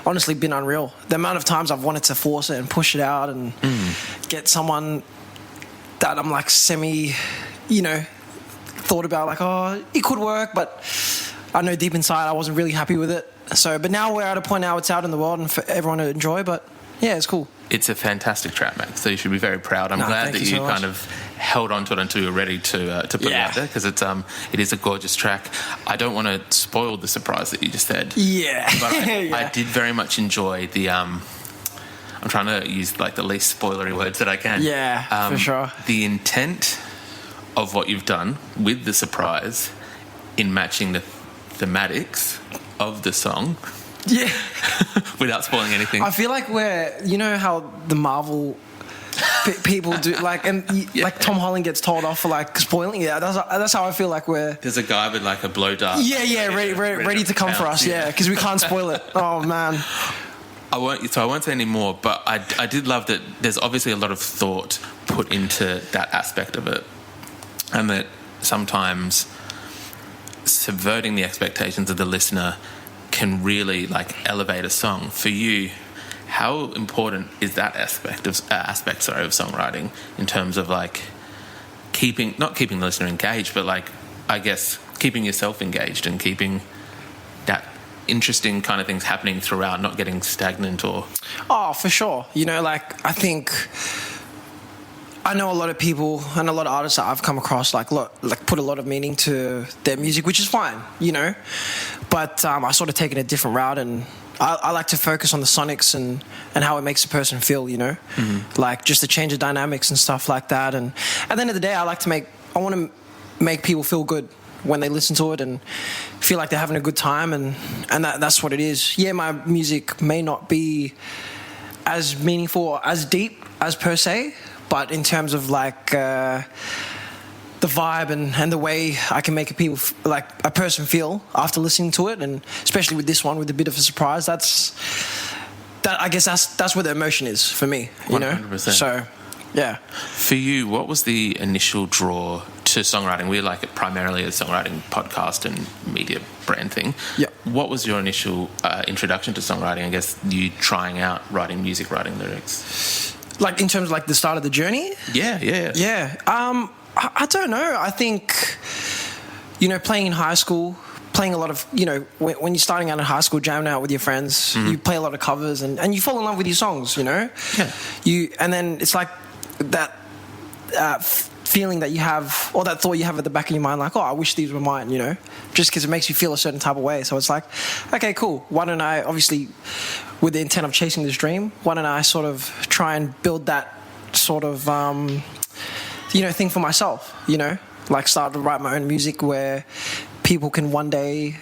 honestly been unreal. The amount of times I've wanted to force it and push it out and get someone that I'm like semi, you know, thought about like, oh, it could work, but I know deep inside I wasn't really happy with it. So, but now we're at a point now it's out in the world and for everyone to enjoy. But yeah, it's cool. It's a fantastic track, mate. So you should be very proud. I'm glad that you so kind of held on to it until you're ready to put it out there, because it is a gorgeous track. I don't want to spoil the surprise that you just said. Yeah, but I did very much enjoy the. I'm trying to use like the least spoilery words that I can. Yeah, for sure. The intent of what you've done with the surprise in matching the thematics of the song. Yeah. Without spoiling anything. I feel like you know how the Marvel people do, like, and like Tom Holland gets told off for like spoiling. Yeah, that's how I feel like there's a guy with like a blow dart. Yeah, ready to come for us. Yeah, because we can't spoil it. Oh man. I won't say any more, but I did love that there's obviously a lot of thought put into that aspect of it, and that sometimes subverting the expectations of the listener can really like elevate a song. For you, how important is that aspect of songwriting in terms of like not keeping the listener engaged, but like I guess keeping yourself engaged and keeping that interesting kind of things happening throughout, not getting stagnant or... Oh, for sure. You know, like I think I know a lot of people and a lot of artists that I've come across like put a lot of meaning to their music, which is fine, you know. But I sort of taken a different route, and I like to focus on the sonics and how it makes a person feel, you know, like just the change of dynamics and stuff like that. And at the end of the day, I want to make people feel good when they listen to it and feel like they're having a good time, and that's what it is. Yeah, my music may not be as meaningful or as deep as per se, but in terms of like the vibe and the way I can make like a person feel after listening to it, and especially with this one with a bit of a surprise. I guess that's where the emotion is for me, you 100%. know. So, yeah. For you, what was the initial draw to songwriting? We like it primarily as a songwriting podcast and media brand thing. Yeah. What was your initial introduction to songwriting? I guess you trying out writing music, writing lyrics. Like in terms of like the start of the journey? Yeah. I don't know. I think, you know, playing in high school, playing a lot of, you know, when you're starting out in high school, jamming out with your friends, you play a lot of covers and you fall in love with your songs, you know? Yeah. And then it's like that feeling that you have, or that thought you have at the back of your mind, like, oh, I wish these were mine, you know? Just because it makes you feel a certain type of way. So it's like, okay, cool. Why don't I, obviously, with the intent of chasing this dream, why don't I sort of try and build that sort of, you know, thing for myself, you know? Like start to write my own music where people can one day,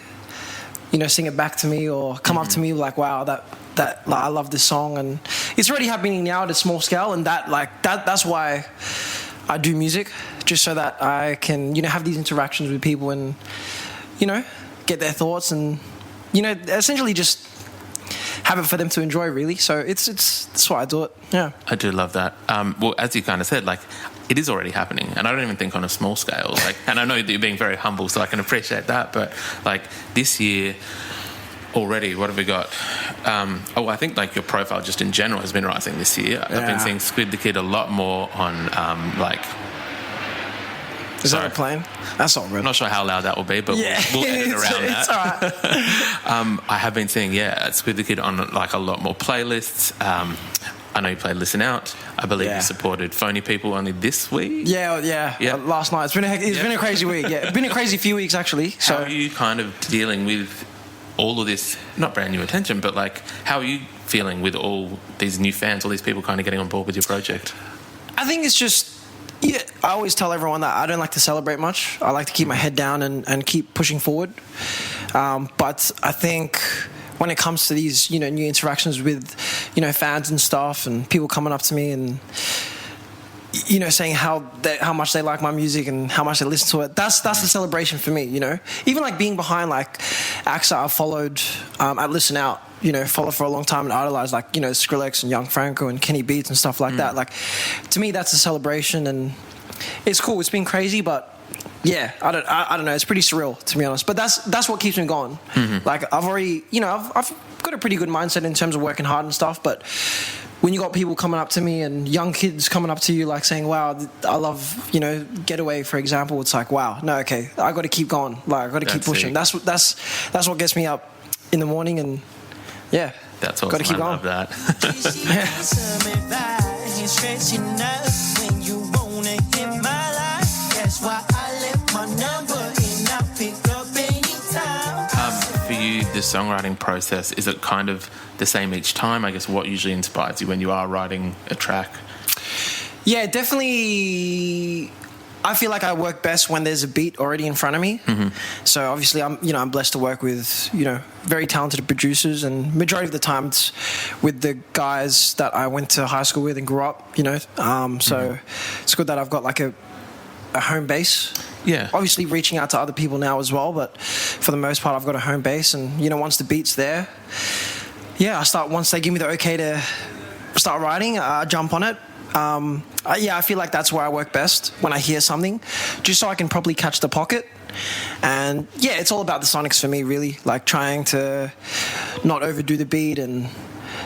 you know, sing it back to me or come up to me like, wow, that like, I love this song. And it's already happening now at a small scale, and that's why I do music, just so that I can, you know, have these interactions with people and, you know, get their thoughts and, you know, essentially just have it for them to enjoy, really. So that's why I do it. Yeah, I do love that. Well, as you kind of said, like, it is already happening, and I don't even think on a small scale. Like, and I know that you're being very humble, so I can appreciate that. But like this year already, what have we got? I think like your profile just in general has been rising this year. Yeah. I've been seeing Squid the Kid a lot more on like. Is that a plane? That's all good. I'm not sure how loud that will be, but yeah, we'll edit around that. It's all right. I have been seeing, Squid the Kid on like a lot more playlists. I know you played Listen Out. I believe you supported Phony People only this week. Yeah. Last night. It's been a crazy week. Yeah, it's been a crazy few weeks actually. So how are you kind of dealing with all of this? Not brand new attention, but like, how are you feeling with all these new fans, all these people kind of getting on board with your project? I think it's just. Yeah, I always tell everyone that I don't like to celebrate much. I like to keep my head down and keep pushing forward. But I think when it comes to these, you know, new interactions with, you know, fans and stuff and people coming up to me and, you know, saying how much they like my music and how much they listen to it, that's the celebration for me, you know. Even like being behind like acts that I've followed at Listen Out, you know, followed for a long time and idolized, like, you know, Skrillex and Young Franco and Kenny Beats and stuff like that. Like, to me, that's a celebration, and it's cool. It's been crazy, but yeah, I don't know. It's pretty surreal, to be honest. But that's what keeps me going. Like, I've already, you know, I've got a pretty good mindset in terms of working hard and stuff. But when you got people coming up to me and young kids coming up to you, like saying, "Wow, I love, you know, Getaway," for example, it's like, wow, no, okay, I got to keep going. Like, I got to keep pushing. That's what gets me up in the morning, and yeah, that's awesome. Got to keep I going. love that. For you, the songwriting process, is it kind of the same each time? I guess what usually inspires you when you are writing a track? Yeah, definitely. I feel like I work best when there's a beat already in front of me. So obviously I'm blessed to work with, you know, very talented producers, and majority of the time it's with the guys that I went to high school with and grew up, you know. So it's good that I've got like a home base. Yeah. Obviously reaching out to other people now as well, but for the most part I've got a home base, and, you know, once the beat's there, once they give me the okay to start writing, I jump on it. I feel like that's where I work best, when I hear something, just so I can properly catch the pocket. And yeah, it's all about the sonics for me, really, like trying to not overdo the beat and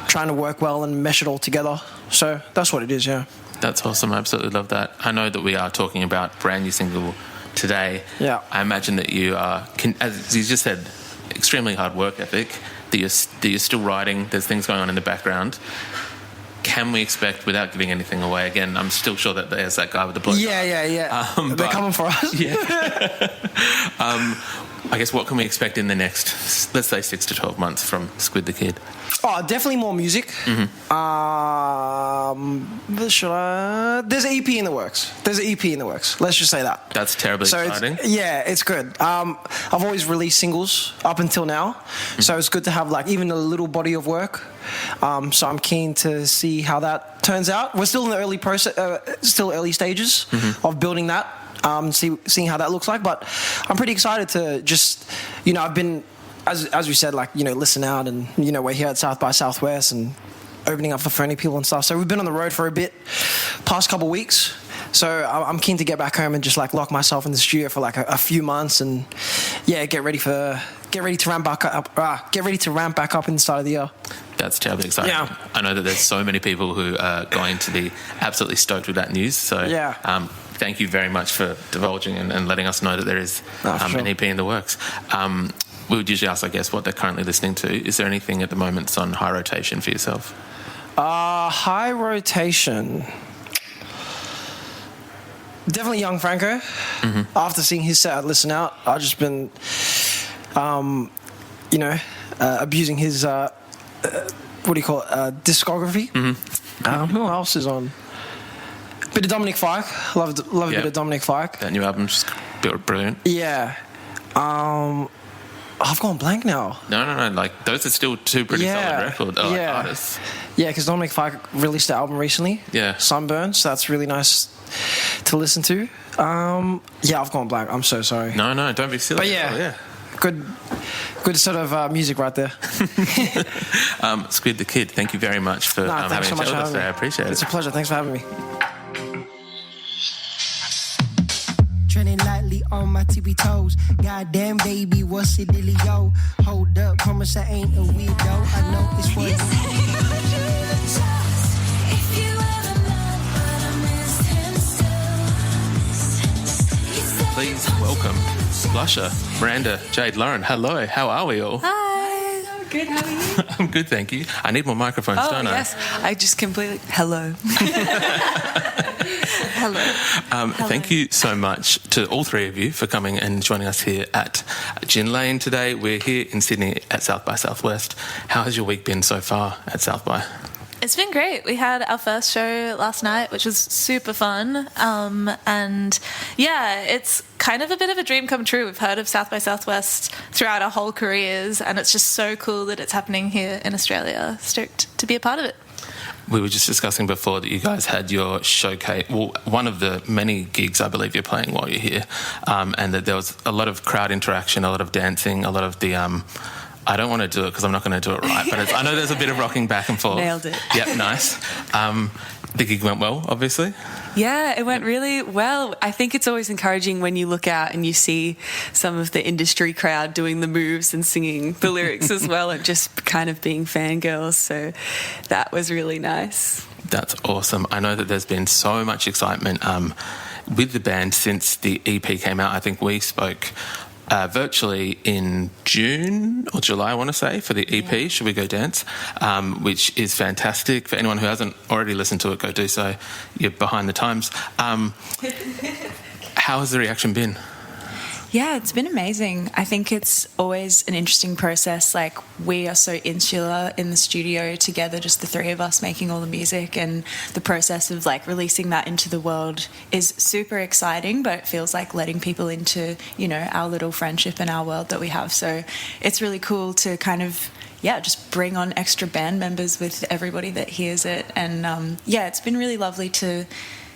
trying to work well and mesh it all together. So that's what it is. Yeah, that's awesome. I absolutely love that. I know that we are talking about brand new single today. Yeah, I imagine that you are, as you just said, extremely hard work ethic, that you're still writing, there's things going on in the background. Can we expect, without giving anything away, again, I'm still sure that there's that guy with the blue. Yeah. They're coming for us. Yeah. I guess what can we expect in the next, let's say, 6 to 12 months from Squid the Kid? Oh, definitely more music. There's an EP in the works. Let's just say that. That's terribly exciting. It's good. I've always released singles up until now, so it's good to have like even a little body of work. So I'm keen to see how that turns out. We're still in the early process, still early stages of building that. seeing how that looks like. But I'm pretty excited to just, I've been, as we said, like, listen out, and, we're here at South by Southwest and opening up for friendly people and stuff. So we've been on the road for a bit, past couple weeks. So I'm keen to get back home and just like lock myself in the studio for like a few months and get ready to ramp back up in the start of the year. That's terribly exciting. Yeah. I know that there's so many people who are going to be absolutely stoked with that news. So thank you very much for divulging and letting us know that there is an EP in the works. We would usually ask, I guess, what they're currently listening to. Is there anything at the moment that's on high rotation for yourself? High rotation. Definitely Young Franco. Mm-hmm. After seeing his set at Listen Out, I've just been, abusing his, discography. Mm-hmm. Who else is on? Bit of Dominic Fike. Love a bit of Dominic Fike. That new album's brilliant. Yeah. I've gone blank now. No. Like, those are still two pretty solid artists. Yeah, because Dominic Fike released the album recently. Yeah. Sunburn, so that's really nice to listen to. I've gone blank. I'm so sorry. No, don't be silly. But yeah. Good sort of music right there. Squid the Kid, thank you very much for having a chat with us today. I appreciate it. It's a pleasure. Thanks for having me. Treading lightly on my tippy toes. Goddamn, baby, what's it, dilly, yo? Hold up, promise I ain't a weirdo. I know it's for you. Please welcome Blusher, Miranda, Jade, Lauren. Hello, how are we all? Hi. Good, how are you? I'm good, thank you. I need more microphones, don't I? Oh, yes. I just completely... Hello. Hello. Thank you so much to all three of you for coming and joining us here at Gin Lane today. We're here in Sydney at South by Southwest. How has your week been so far at South by? It's been great. We had our first show last night, which was super fun. It's kind of a bit of a dream come true. We've heard of South by Southwest throughout our whole careers, and it's just so cool that it's happening here in Australia. Stoked to be a part of it. We were just discussing before that you guys had your showcase, one of the many gigs I believe you're playing while you're here, and that there was a lot of crowd interaction, a lot of dancing, a lot of the... I don't want to do it because I'm not going to do it right, but I know there's a bit of rocking back and forth. Nailed it. Yep, nice. The gig went well, obviously. Yeah, it went really well. I think it's always encouraging when you look out and you see some of the industry crowd doing the moves and singing the lyrics as well, and just kind of being fangirls. So that was really nice. That's awesome. I know that there's been so much excitement with the band since the EP came out. I think we spoke... virtually in June or July, I want to say, for the EP, yeah. Should We Go Dance, which is fantastic. For anyone who hasn't already listened to it, go do so. You're behind the times. How has the reaction been? Yeah, it's been amazing. I think it's always an interesting process. Like, we are so insular in the studio together, just the three of us making all the music, and the process of like releasing that into the world is super exciting, but it feels like letting people into, our little friendship and our world that we have. So it's really cool to kind of just bring on extra band members with everybody that hears it. And it's been really lovely to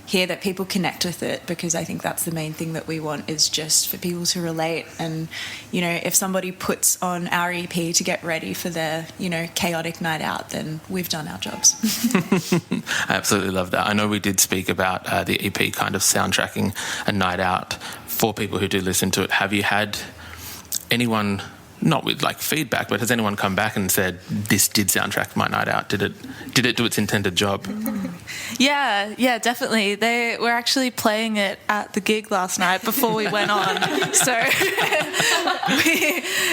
hear that people connect with it, because I think that's the main thing that we want, is just for people to relate. And if somebody puts on our EP to get ready for their chaotic night out, then we've done our jobs. I absolutely love that. I know we did speak about the EP kind of soundtracking a night out for people who do listen to it. Have you had anyone, not with like feedback, but has anyone come back and said, this did soundtrack my night out? Did it do its intended job? Yeah, definitely. They were actually playing it at the gig last night before we went on. So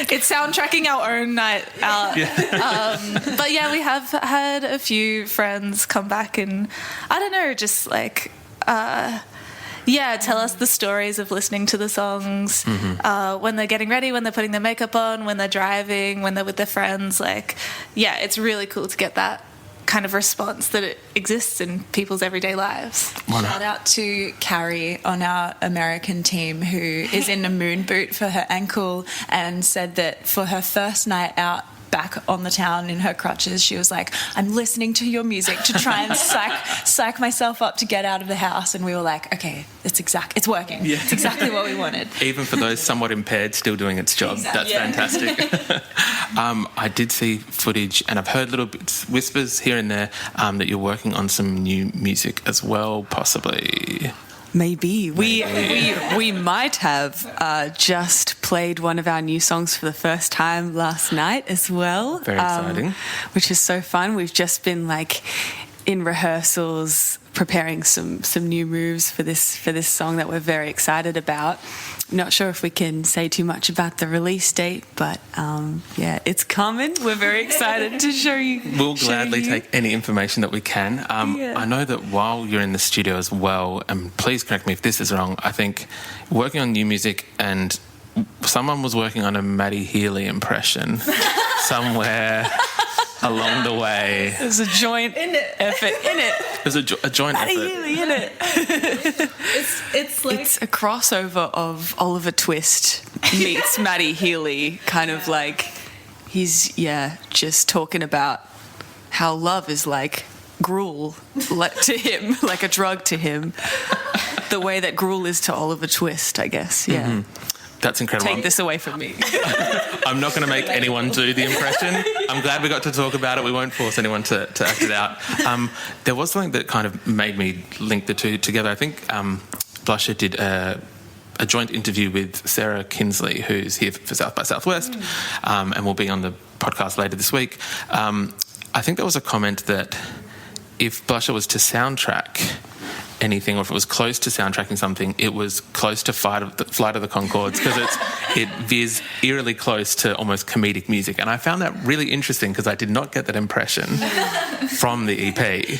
it's soundtracking our own night out. Yeah. But we have had a few friends come back and, I don't know, just like... tell us the stories of listening to the songs, when they're getting ready, when they're putting their makeup on, when they're driving, when they're with their friends. It's really cool to get that kind of response that it exists in people's everyday lives. Shout out to Carrie on our American team, who is in a moon boot for her ankle, and said that for her first night out back on the town in her crutches, she was like, I'm listening to your music to try and psych myself up to get out of the house. And we were like, okay, it's working. Yeah. It's exactly what we wanted. Even for those somewhat impaired, still doing its job. Exactly. That's fantastic. I did see footage, and I've heard little bits, whispers here and there, that you're working on some new music as well, possibly. Maybe. We might have just played one of our new songs for the first time last night as well. Very exciting. Which is so fun. We've just been like in rehearsals preparing some new moves for this song that we're very excited about. Not sure if we can say too much about the release date, but it's coming. We're very excited to show you. We'll gladly take any information that we can. I know that while you're in the studio as well, and please correct me if this is wrong, I think working on new music, and someone was working on a Maddie Healy impression somewhere along the way. There's a joint effort in it. There's a joint Maddie effort. Healy in it. It's a crossover of Oliver Twist meets Maddie Healy, kind of like he's just talking about how love is like gruel to him, like a drug to him. The way that gruel is to Oliver Twist, I guess. Yeah. Mm-hmm. That's incredible. Take this away from me. I'm not going to make anyone do the impression. I'm glad we got to talk about it. We won't force anyone to act it out. There was something that kind of made me link the two together. I think Blusher did a joint interview with Sarah Kinsley, who's here for South by Southwest, and will be on the podcast later this week. I think there was a comment that if Blusher was to soundtrack anything, or if it was close to soundtracking something, it was close to Flight of the Conchords, because it veers eerily close to almost comedic music. And I found that really interesting because I did not get that impression from the EP.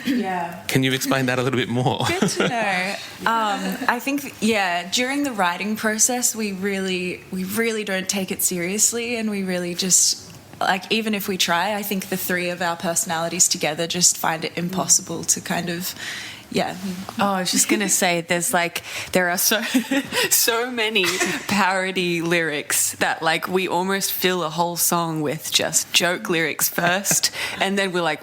Yeah. Can you explain that a little bit more? Good to know. I think, during the writing process, we really don't take it seriously, and we really just, like, even if we try, I think the three of our personalities together just find it impossible to kind of... Yeah. Oh, I was just going to say, there are so many parody lyrics that, like, we almost fill a whole song with just joke lyrics first, and then we're like,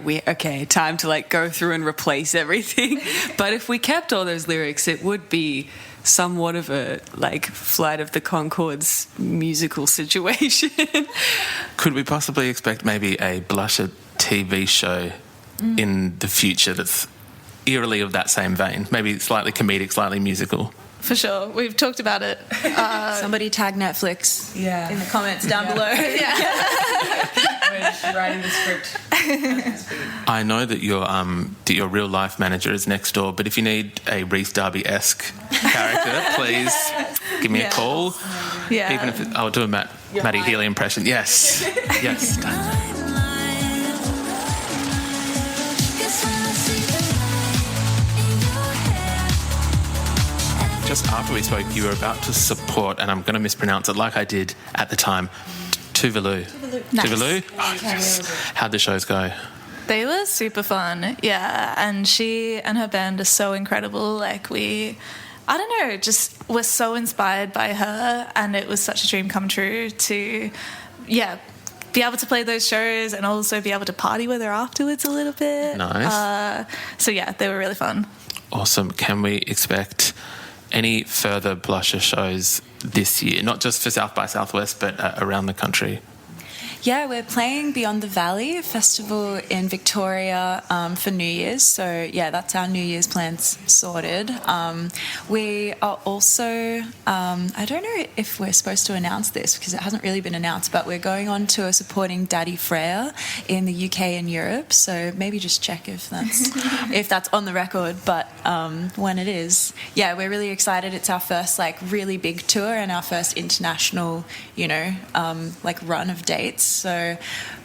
time to, like, go through and replace everything. But if we kept all those lyrics, it would be somewhat of a, like, Flight of the Conchords musical situation. Could we possibly expect maybe a Blusher TV show in the future that's eerily of that same vein, maybe slightly comedic, slightly musical? For sure. We've talked about it. Somebody tag Netflix in the comments down below. We're writing the script. I know that your real life manager is next door, but if you need a Reese Darby-esque character, please give me a call. Yeah. Even if I'll do a Maddie Healy impression. Yes. Yes. Done. Just after we spoke, you were about to support, and I'm going to mispronounce it like I did at the time, Tuvalu. Nice. Tuvalu? Oh, yes. How'd the shows go? They were super fun, and she and her band are so incredible. Like, we're so inspired by her, and it was such a dream come true to, be able to play those shows and also be able to party with her afterwards a little bit. Nice. They were really fun. Awesome. Can we expect any further Blusher shows this year, not just for South by Southwest, but around the country? Yeah, we're playing Beyond the Valley, a festival in Victoria for New Year's. So, that's our New Year's plans sorted. We are also, I don't know if we're supposed to announce this because it hasn't really been announced, but we're going on tour supporting Daddy Freya in the UK and Europe. So maybe just check if that's on the record. But when it is, we're really excited. It's our first, like, really big tour and our first international, run of dates. So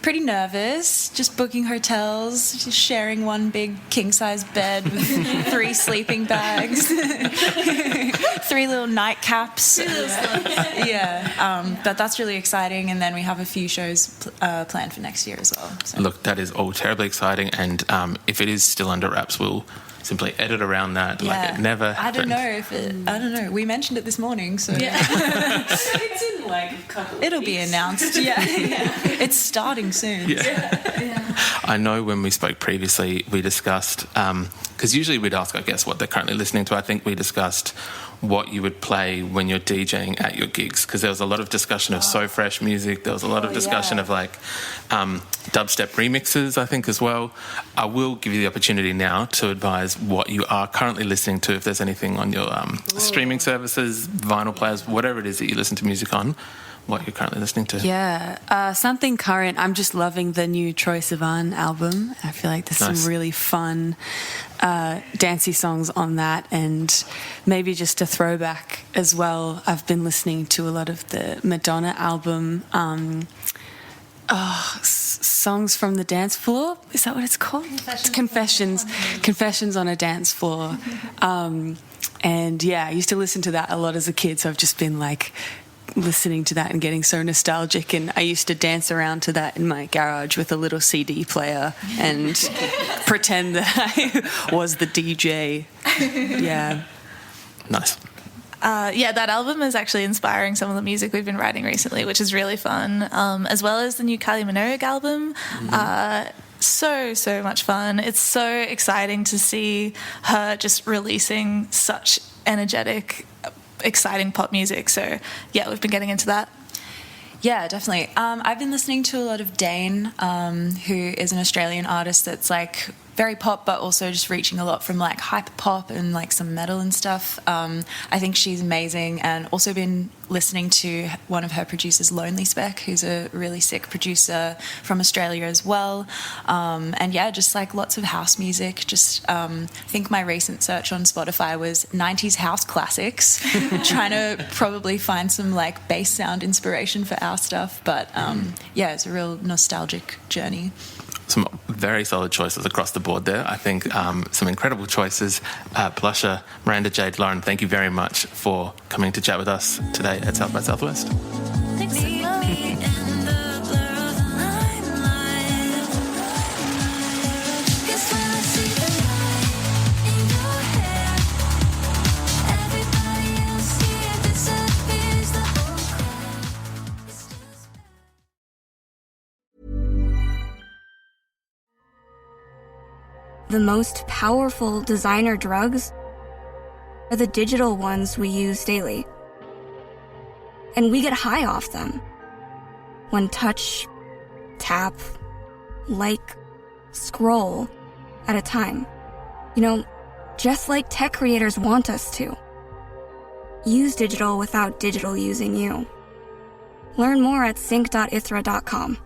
pretty nervous, just booking hotels, just sharing one big king-size bed with 3 sleeping bags, 3 little nightcaps. But that's really exciting. And then we have a few shows planned for next year as well. So. Look, that is all terribly exciting. And if it is still under wraps, we'll simply edit around that? Like it never happened? I don't know. We mentioned it this morning, so It's in like a couple it'll be announced. Yeah. It's starting soon. I know when we spoke previously, we discussed, because usually we'd ask, I guess, what they're currently listening to. I think we discussed what you would play when you're DJing at your gigs, because there was a lot of discussion of So Fresh music. There was a lot of discussion of like dubstep remixes, I think, as well. I will give you the opportunity now to advise what you are currently listening to, if there's anything on your streaming services, vinyl players, whatever it is that you listen to music on, what you're currently listening to. Yeah, something current. I'm just loving the new Troye Sivan album. I feel like there's some really fun dancey songs on that, and maybe just a throwback as well. I've been listening to a lot of the Madonna album, Songs from the Dance Floor. Is that what it's called? Confessions on a Dance Floor. And yeah, I used to listen to that a lot as a kid, so I've just been like listening to that and getting so nostalgic, and I used to dance around to that in my garage with a little CD player and pretend that I was the DJ. Yeah. Nice. That album is actually inspiring some of the music we've been writing recently, which is really fun, as well as the new Kylie Minogue album. So much fun. It's so exciting to see her just releasing such energetic, exciting pop music. So yeah, we've been getting into that. Yeah, definitely. I've been listening to a lot of Dane, who is an Australian artist that's like very pop, but also just reaching a lot from like hyper pop and like some metal and stuff. I think she's amazing, and also been listening to one of her producers, Lonely Spec, who's a really sick producer from Australia as well. And yeah, just like lots of house music. Just I think my recent search on Spotify was 90s house classics, trying to probably find some like bass sound inspiration for our stuff. But yeah, it's a real nostalgic journey. Some very solid choices across the board there. I think some incredible choices. Blusher, Miranda, Jade, Lauren, thank you very much for coming to chat with us today at South by Southwest. Thanks so much. The most powerful designer drugs are the digital ones we use daily. And we get high off them. When touch, tap, like, scroll at a time. You know, just like tech creators want us to. Use digital without digital using you. Learn more at sync.ithra.com.